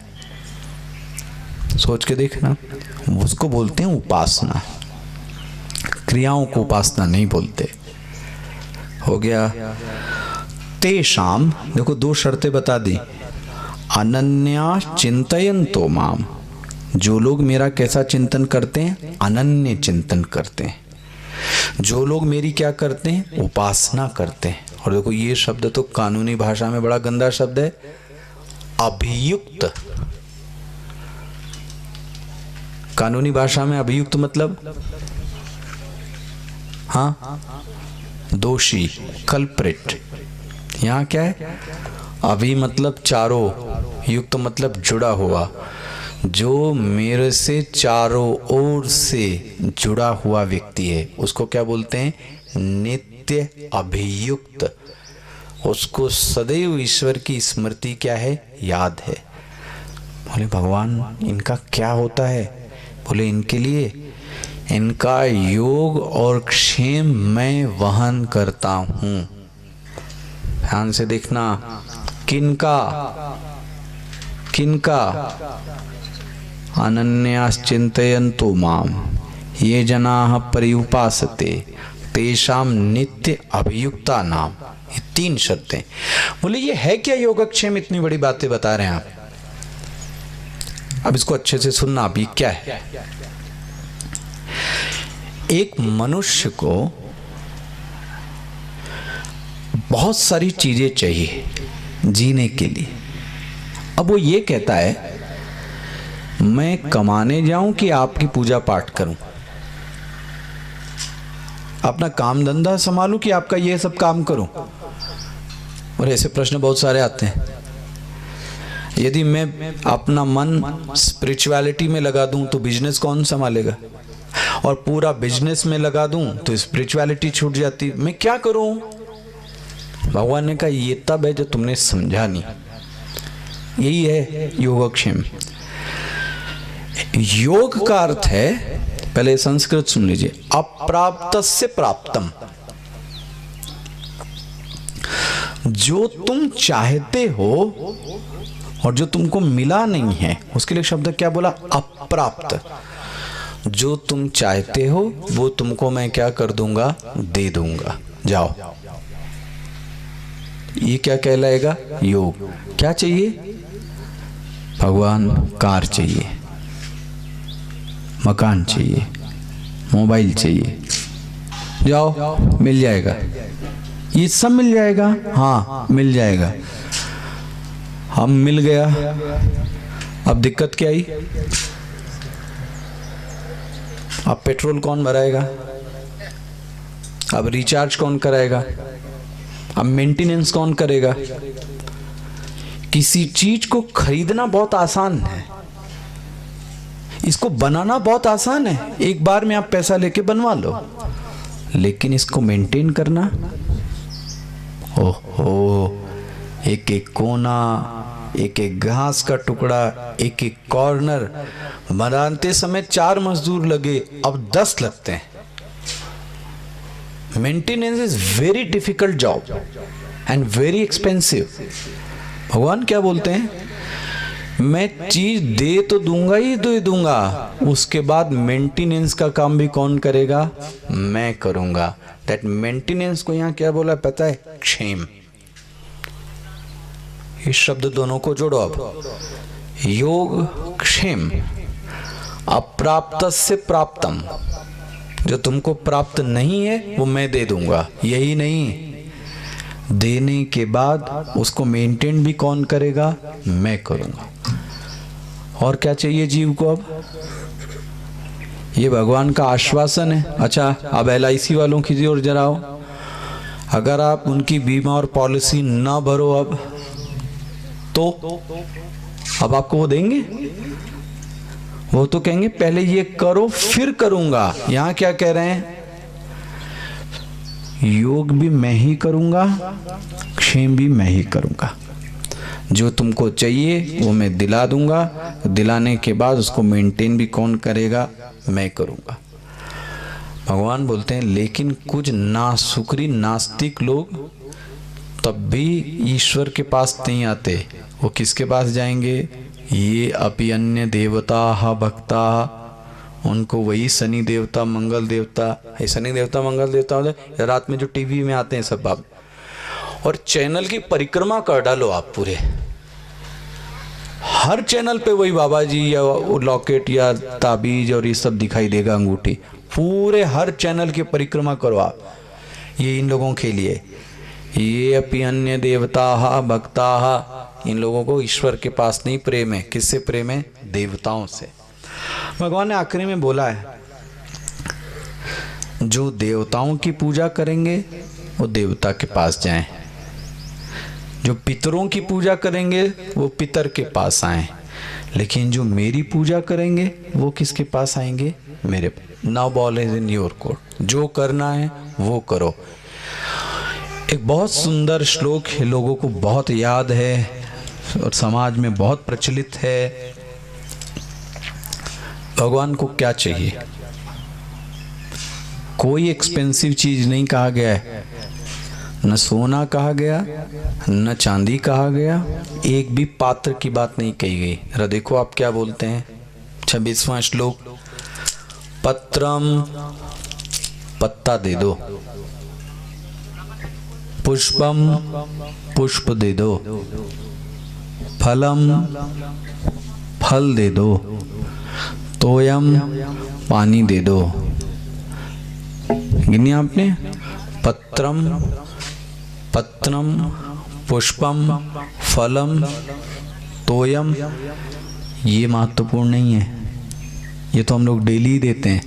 सोच के देखना, उसको बोलते हैं उपासना। क्रियाओं को उपासना नहीं बोलते। हो गया। तेषाम, देखो 2 शर्तें बता दी। अनन्या चिंतयन्तो माम, जो लोग मेरा कैसा चिंतन करते हैं, अनन्य चिंतन करते हैं। जो लोग मेरी क्या करते हैं, उपासना करते हैं। और देखो ये शब्द तो कानूनी भाषा में बड़ा गंदा शब्द है, अभियुक्त। कानूनी भाषा में अभियुक्त मतलब हाँ, दोषी, कल्प्रिट। यहां क्या है? अभी मतलब चारों, युक्त मतलब जुड़ा हुआ। जो मेरे से चारों ओर से जुड़ा हुआ व्यक्ति है, उसको क्या बोलते हैं? नित्य अभियुक्त। उसको सदैव ईश्वर की स्मृति क्या है? याद है। बोले भगवान इनका क्या होता है? बोले इनके लिए इनका योग और क्षेम मैं वहन करता हूं। ध्यान से देखना, किनका किनका? अनन्याश्चिन्तयन्तो माम ये जनाः पर्युपासते तेषाम नित्य अभियुक्ता नाम। ये 3 शर्तें। बोले ये है क्या योगक्षेम? इतनी बड़ी बातें बता रहे हैं आप। अब इसको अच्छे से सुनना। आप ये क्या है? एक मनुष्य को बहुत सारी चीजें चाहिए जीने के लिए। अब वो ये कहता है मैं कमाने जाऊं कि आपकी पूजा पाठ करूं, अपना काम धंधा संभालूं कि आपका ये सब काम करूं। और ऐसे प्रश्न बहुत सारे आते हैं। यदि मैं अपना मन स्पिरिचुअलिटी में लगा दूं तो बिजनेस कौन संभालेगा? और पूरा बिजनेस में लगा दूं तो स्पिरिचुअलिटी छूट जाती। मैं क्या करूं? भगवान ने कहा ये तब है जो तुमने समझा नहीं। यही है योगक्षेम। योग का अर्थ है, पहले संस्कृत सुन लीजिए, अप्राप्तस्य प्राप्तम। जो तुम चाहते हो और जो तुमको मिला नहीं है, उसके लिए शब्द क्या बोला? अप्राप्त। जो तुम चाहते हो वो तुमको मैं क्या कर दूंगा? दे दूंगा। जाओ। ये क्या कहलाएगा? योग। क्या चाहिए? भगवान कार चाहिए, मकान चाहिए, मोबाइल चाहिए, जाओ मिल जाएगा। ये सब मिल जाएगा? हाँ मिल जाएगा। हम मिल गया। अब दिक्कत क्या आई? अब पेट्रोल कौन भराएगा? अब रिचार्ज कौन कराएगा? अब मेंटेनेंस कौन करेगा? किसी चीज को खरीदना बहुत आसान है, इसको बनाना बहुत आसान है, एक बार में आप पैसा लेके बनवा लो, लेकिन इसको मेंटेन करना, ओहो, एक एक कोना, एक एक घास का टुकड़ा, एक एक कॉर्नर बनाते समय 4 मजदूर लगे, अब 10 लगते हैं। Maintenance is very difficult job and very expensive. भगवान क्या बोलते हैं? मैं चीज दे तो दूंगा ही दूंगा, उसके बाद मेंटेनेंस का काम भी कौन करेगा? मैं करूंगा। दैट मेंटेनेंस को यहां क्या बोला पता है? क्षेम। इस शब्द दोनों को जोड़ो अब। योग क्षेम, अप्राप्तस्य प्राप्तम, जो तुमको प्राप्त नहीं है वो मैं दे दूंगा। यही नहीं, देने के बाद उसको मेंटेन भी कौन करेगा? मैं करूंगा। और क्या चाहिए जीव को? अब ये भगवान का आश्वासन है। अच्छा, अब LIC वालों की ओर जरा आओ। अगर आप उनकी बीमा और पॉलिसी ना भरो तो अब आपको वो देंगे? वो तो कहेंगे पहले ये करो फिर करूंगा। यहां क्या कह रहे हैं? योग भी मैं ही करूंगा, क्षेम भी मैं ही करूंगा। जो तुमको चाहिए वो मैं दिला दूंगा, दिलाने के बाद उसको मेंटेन भी कौन करेगा? मैं करूंगा। भगवान बोलते हैं लेकिन कुछ नासुकरी नास्तिक लोग तब भी ईश्वर के पास नहीं आते। वो किसके पास जाएंगे? ये अपि अन्य देवता भक्ता, उनको वही शनि देवता मंगल देवता, शनि देवता मंगल देवता होते रात में जो टीवी में आते हैं सब आप, और चैनल की परिक्रमा कर डालो आप पूरे, हर चैनल पे वही बाबा जी या लॉकेट या ताबीज और ये सब दिखाई देगा, अंगूठी, पूरे हर चैनल की परिक्रमा करो आप। ये इन लोगों के लिए, ये अपि अन्य देवता भक्ता, इन लोगों को ईश्वर के पास नहीं प्रेम है। किससे प्रेम है? देवताओं से। भगवान ने आखिरी में बोला है जो देवताओं की पूजा करेंगे वो देवता के पास जाएं, जो पितरों की पूजा करेंगे वो पितर के पास आएं, लेकिन जो मेरी पूजा करेंगे वो किसके पास आएंगे? मेरे। Now ball is in your court. जो करना है वो करो। एक बहुत सुंदर श्लोक है, लोगों को बहुत याद है और समाज में बहुत प्रचलित है। भगवान को क्या चाहिए? कोई एक्सपेंसिव चीज नहीं कहा गया है, न सोना कहा गया न चांदी कहा गया, एक भी पात्र की बात नहीं कही गई। जरा देखो आप क्या बोलते हैं। 26वां श्लोक, पत्रम, पत्ता दे दो, पुष्पम, पुष्प दे दो, फलम, फल दे दो, तोयम, पानी दे दो। गिनी आपने? पत्रम, पत्रम, पुष्पम, फलम, तोयम। ये महत्वपूर्ण नहीं है, ये तो हम लोग डेली देते हैं।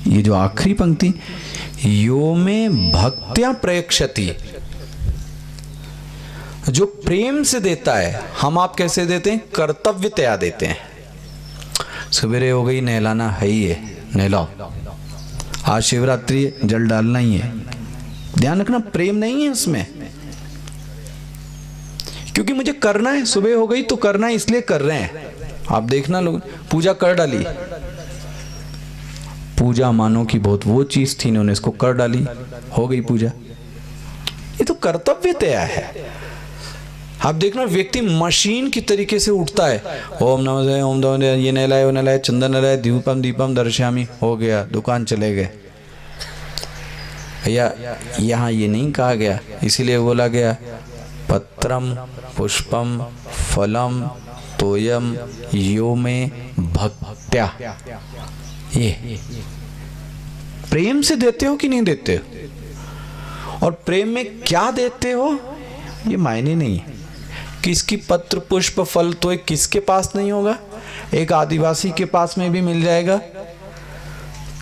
ये जो आखिरी पंक्ति, यो में भक्त्या प्रयक्षति, जो प्रेम से देता है। हम आप कैसे देते हैं? कर्तव्यतया देते हैं। सवेरे हो गई, नहलाना है ही है, नहलाओ। आज शिवरात्रि है, जल डालना ही है। ध्यान रखना, प्रेम नहीं है उसमें, क्योंकि मुझे करना है। सुबह हो गई तो करना है, इसलिए कर रहे हैं। आप देखना, लोग पूजा कर डाली, पूजा मानो कि बहुत वो चीज थी, इन्होंने इसको कर डाली, हो गई पूजा। ये तो कर्तव्यतया है। आप देखना, व्यक्ति मशीन की तरीके से उठता है, ओम नमः शिवाय, ओम नमः शिवाय, ये नहलाए वो नहलाए, चंदन नहलाए, दीपम दीपम दर्शयामी, हो गया, दुकान चले गए। भैया यहाँ ये नहीं कहा गया, इसीलिए बोला गया पत्रम, पुष्पम, फलम, तोयम, यो में भक्त्या। ये प्रेम से देते हो कि नहीं देते हो? और प्रेम में क्या देते हो ये मायने नहीं। किसकी पत्र पुष्प फल तो किसके पास नहीं होगा? एक आदिवासी के पास में भी मिल जाएगा,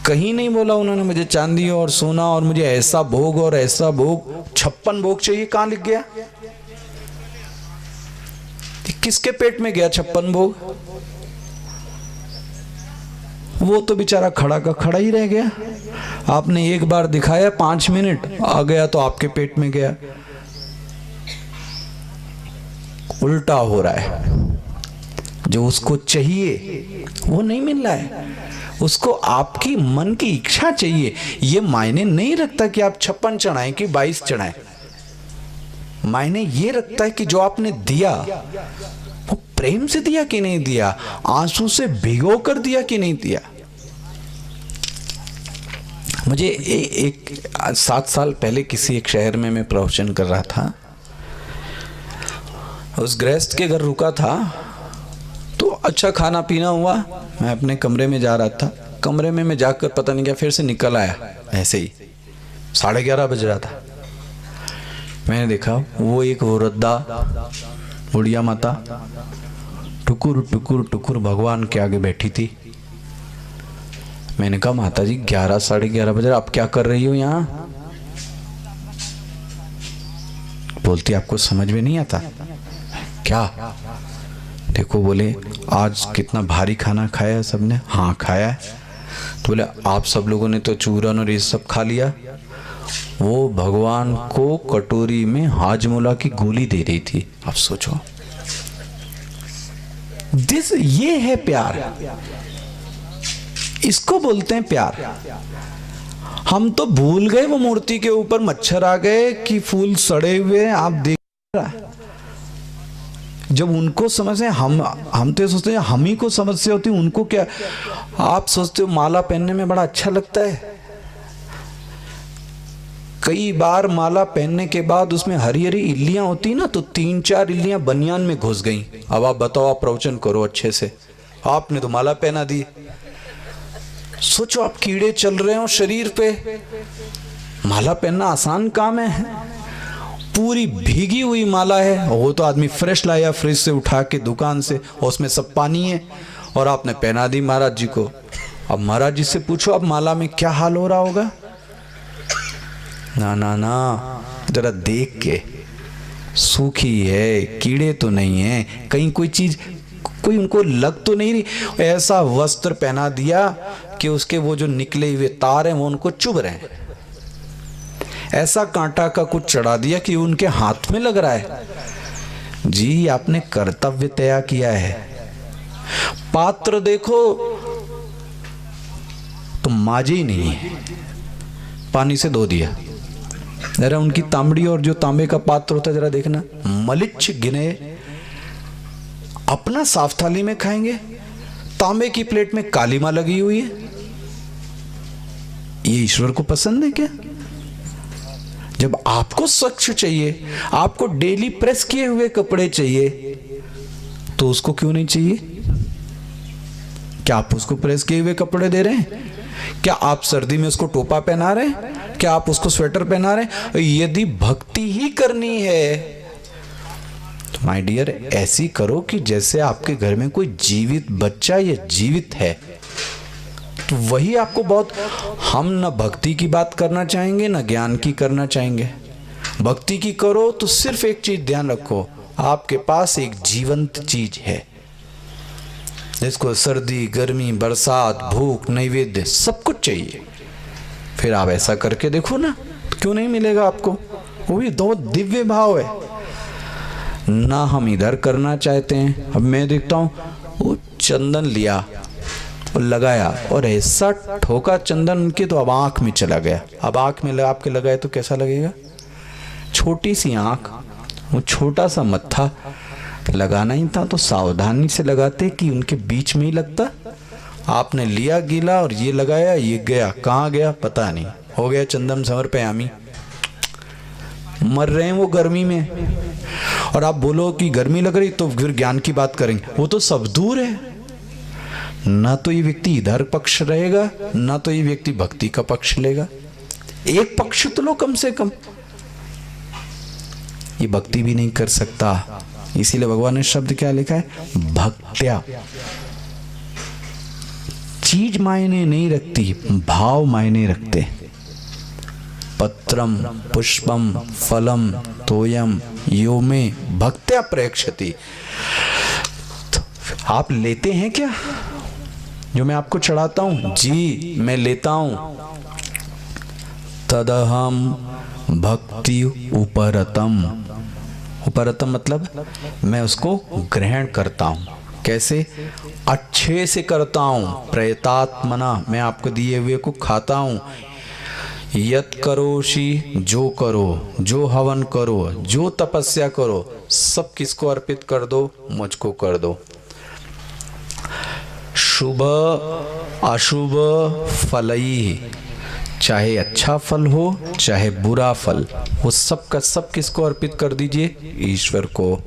कहीं नहीं बोला उन्होंने मुझे चांदी और सोना और मुझे ऐसा भोग और ऐसा भोग, 56 भोग चाहिए, कहां लिख गया? किसके पेट में गया 56 भोग? वो तो बेचारा खड़ा का खड़ा ही रह गया। आपने एक बार दिखाया 5 मिनट, आ गया तो आपके पेट में गया। उल्टा हो रहा है, जो उसको चाहिए वो नहीं मिल रहा है, उसको आपकी मन की इच्छा चाहिए। ये मायने नहीं रखता कि आप 56 चढ़ाएं कि 22 चढ़ाएं, मायने ये रखता है कि जो आपने दिया वो प्रेम से दिया कि नहीं दिया, आंसू से भिगो कर दिया कि नहीं दिया। मुझे एक 7 साल पहले किसी एक शहर में मैं प्रवचन कर रहा था, उस गृहस्थ के घर रुका था, तो अच्छा खाना पीना हुआ, मैं अपने कमरे में जा रहा था। कमरे में मैं जाकर पता नहीं क्या फिर से निकल आया, ऐसे ही 11:30 बज रहा था। मैंने देखा वो एक वृद्धा बुढ़िया माता टुकुर टुकुर टुकुर भगवान के आगे बैठी थी। मैंने कहा माता जी 11 साढ़े 11 बजे आप क्या कर रही हो यहाँ? बोलती आपको समझ में नहीं आता क्या? देखो बोले आज कितना भारी खाना खाया है सबने। हाँ खाया है। तो बोले आप सब लोगों ने तो चूरन और ये सब खा लिया। वो भगवान को कटोरी में हाजमोला की गोली दे रही थी। आप सोचो, ये है प्यार, इसको बोलते हैं प्यार। हम तो भूल गए वो मूर्ति के ऊपर मच्छर आ गए कि फूल सड़े हुए आप देख रहा। जब उनको समझ है, हम तो सोचते हैं हम ही को समस्या होती, उनको क्या? आप सोचते हो माला पहनने में बड़ा अच्छा लगता है। कई बार माला पहनने के बाद उसमें हरी हरी इल्लियां होती ना, तो 3-4 इल्लियां बनियान में घुस गई। अब आप बताओ, आप प्रवचन करो अच्छे से, आपने तो माला पहना दी। सोचो आप कीड़े चल रहे हो शरीर पे, माला पहनना आसान काम है? पूरी भीगी हुई माला है, वो तो आदमी फ्रेश लाया फ्रिज से उठा के दुकान से, और उसमें सब पानी है, और आपने पहना दी महाराज जी को। अब महाराज जी से पूछो अब माला में क्या हाल हो रहा होगा। ना ना ना, जरा देख के, सूखी है, कीड़े तो नहीं है, कहीं कोई चीज कोई उनको लग तो नहीं रही। ऐसा वस्त्र पहना दिया कि उसके वो जो निकले हुए तार हैं वो उनको चुभ रहे हैं। ऐसा कांटा का कुछ चढ़ा दिया कि उनके हाथ में लग रहा है। जी आपने कर्तव्य तय किया है। पात्र देखो तो माजे ही नहीं है, पानी से धो दिया। जरा उनकी तांबड़ी और जो तांबे का पात्र होता है जरा देखना, मलिच्छ गिने, अपना साफ थाली में खाएंगे, तांबे की प्लेट में काली मां लगी हुई है। ये ईश्वर को पसंद है क्या? जब आपको स्वच्छ चाहिए, आपको डेली प्रेस किए हुए कपड़े चाहिए, तो उसको क्यों नहीं चाहिए? क्या आप उसको प्रेस किए हुए कपड़े दे रहे हैं? क्या आप सर्दी में उसको टोपा पहना रहे हैं? क्या आप उसको स्वेटर पहना रहे हैं? यदि भक्ति ही करनी है तो माय डियर ऐसी करो कि जैसे आपके घर में कोई जीवित बच्चा या जीवित है, तो वही आपको बहुत। हम न भक्ति की बात करना चाहेंगे न ज्ञान की करना चाहेंगे। भक्ति की करो तो सिर्फ एक चीज ध्यान रखो, आपके पास एक जीवंत चीज है जिसको सर्दी गर्मी बरसात भूख नैवेद्य सब कुछ चाहिए। फिर आप ऐसा करके देखो ना, तो क्यों नहीं मिलेगा आपको? वो भी दो दिव्य भाव है ना। हम इधर करना चाहते हैं। अब मैं देखता हूं वो चंदन लिया और लगाया, और ऐसा ठोका चंदन उनके, तो अब आंख में चला गया। अब आंख में आपके लगाए तो कैसा लगेगा? छोटी सी आंख, वो छोटा सा मत्था, लगाना ही था तो सावधानी से लगाते कि उनके बीच में ही लगता। आपने लिया गीला और ये लगाया, ये गया, कहाँ गया पता नहीं, हो गया चंदन समर्पयामी। मर रहे हैं वो गर्मी में, और आप बोलो कि गर्मी लग रही तो फिर ज्ञान की बात करेंगे, वो तो सब दूर है। ना तो ये व्यक्ति इधर पक्ष रहेगा, ना तो ये व्यक्ति भक्ति का पक्ष लेगा। एक पक्ष तो लो कम से कम। ये भक्ति भी नहीं कर सकता, इसीलिए भगवान ने शब्द क्या लिखा है? भक्त्या। चीज मायने नहीं रखती, भाव मायने रखते। पत्रम पुष्पम फलम तोयम यो में भक्त्या प्रेक्षति। तो आप लेते हैं क्या जो मैं आपको चढ़ाता हूं? जी मैं लेता हूं। तदहम भक्ति उपरतम। उपरतम मतलब मैं उसको ग्रहण करता हूं। कैसे? अच्छे से करता हूं। प्रयतात्मना, मैं आपको दिए हुए को खाता हूं। यत करोषि, जो करो, जो हवन करो, जो तपस्या करो, सब किसको अर्पित कर दो? मुझको कर दो। शुभ अशुभ फलई, चाहे अच्छा फल हो चाहे बुरा फल, वो सब का सब किसको अर्पित कर दीजिए? ईश्वर को।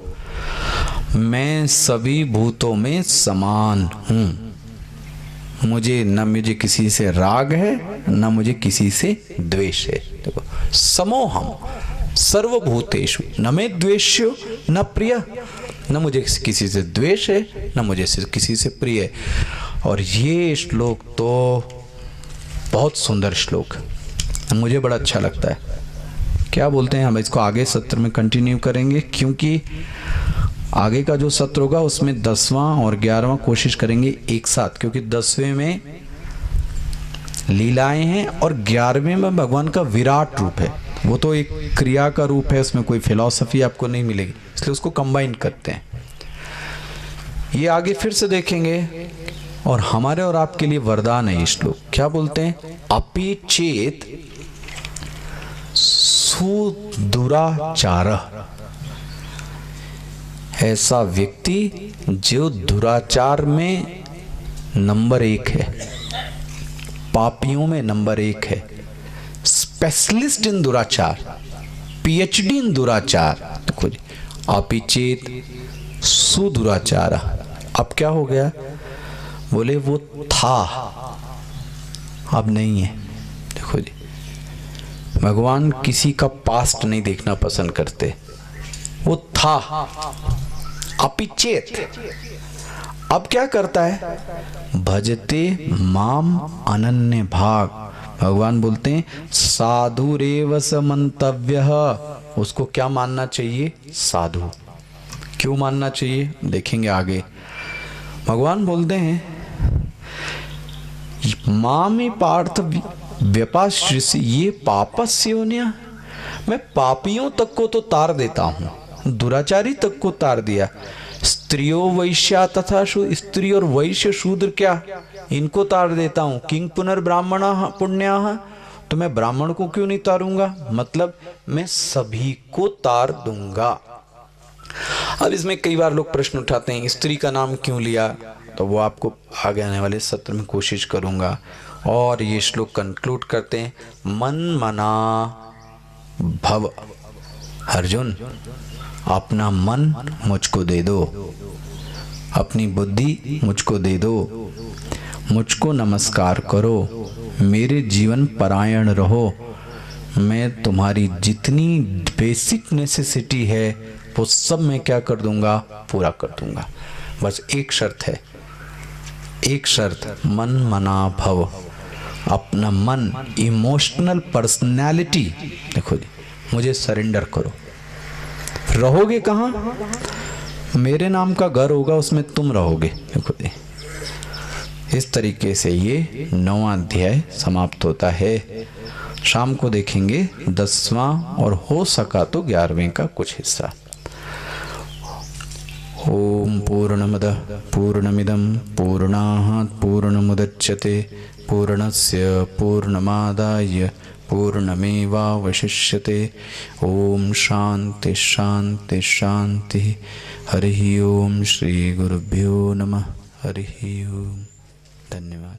मैं सभी भूतों में समान हूं। मुझे मुझे किसी से राग है, न मुझे किसी से द्वेष है। देखो, समोहम सर्वभूतेषु न मे द्वेष्यो न प्रिय। न मुझे किसी से द्वेष है, न मुझे किसी से प्रिय है। और ये श्लोक तो बहुत सुंदर श्लोक, मुझे बड़ा अच्छा लगता है। क्या बोलते हैं, हम इसको आगे सत्र में कंटिन्यू करेंगे, क्योंकि आगे का जो सत्र होगा उसमें 10वां और 11वां कोशिश करेंगे एक साथ, क्योंकि 10वें में लीलाएं हैं और 11वें में भगवान का विराट रूप है। वो तो एक क्रिया का रूप है, उसमें कोई फिलॉसफी आपको नहीं मिलेगी, इसलिए उसको कंबाइन करते हैं। ये आगे फिर से देखेंगे। और हमारे और आपके लिए वरदान है ये श्लोक। क्या बोलते हैं? अपि चेत सुदुराचारः, ऐसा व्यक्ति जो दुराचार में नंबर 1 है, पापियों में नंबर 1 है, स्पेशलिस्ट इन दुराचार, पीएचडी इन दुराचार। देखो जी, अपि चेत सुदुराचार। अब क्या हो गया? बोले वो था, अब नहीं है। देखो जी, भगवान किसी का पास्ट नहीं देखना पसंद करते। वो था, अपिचेत। अब क्या करता है? भजते माम अनन्य भाग। भगवान बोलते हैं साधुरेव स मंतव्यः। उसको क्या मानना चाहिए? साधु। क्यों मानना चाहिए? देखेंगे आगे। भगवान बोलते हैं मामी पार्थ व्यपाश्रिसी ये पापस्योन्या। मैं पापियों तक को तो तार देता हूं, दुराचारी तक को तार दिया। स्त्रियो वैश्या तथा स्त्री और वैश्य शूद्र, क्या इनको तार देता हूं। किंग पुनर्ब्राह्मण पुण्याः, तो मैं ब्राह्मण को क्यों नहीं तारूंगा? मतलब मैं सभी को तार दूंगा। अब इसमें कई बार लोग प्रश्न उठाते हैं स्त्री का नाम क्यों लिया, तो वो आपको आगे आने वाले सत्र में कोशिश करूंगा। और ये श्लोक कंक्लूड करते हैं, मन मना भव। अर्जुन, अपना मन मुझको दे दो, अपनी बुद्धि मुझको दे दो, मुझको नमस्कार करो, मेरे जीवन परायण रहो। मैं तुम्हारी जितनी बेसिक नेसेसिटी है वो सब मैं क्या कर दूंगा? पूरा कर दूंगा। बस एक शर्त है, एक शर्त, मन मना भव। अपना मन, इमोशनल पर्सनैलिटी, देखो जी, मुझे सरेंडर करो। रहोगे कहाँ? मेरे नाम का घर होगा, उसमें तुम रहोगे। देखो जी, इस तरीके से ये 9वां अध्याय समाप्त होता है। शाम को देखेंगे 10वां और हो सका तो 11वें का कुछ हिस्सा। ओम पूर्णमदः पूर्णमिदं पूर्णात् पूर्णमुदच्यते पूर्णस्य पूर्णमादाय पूर्णमेवावशिष्यते। ओम शांति शांति शांति। हरि ओम। श्री गुरुभ्यो नमः। हरि ओम। धन्यवाद।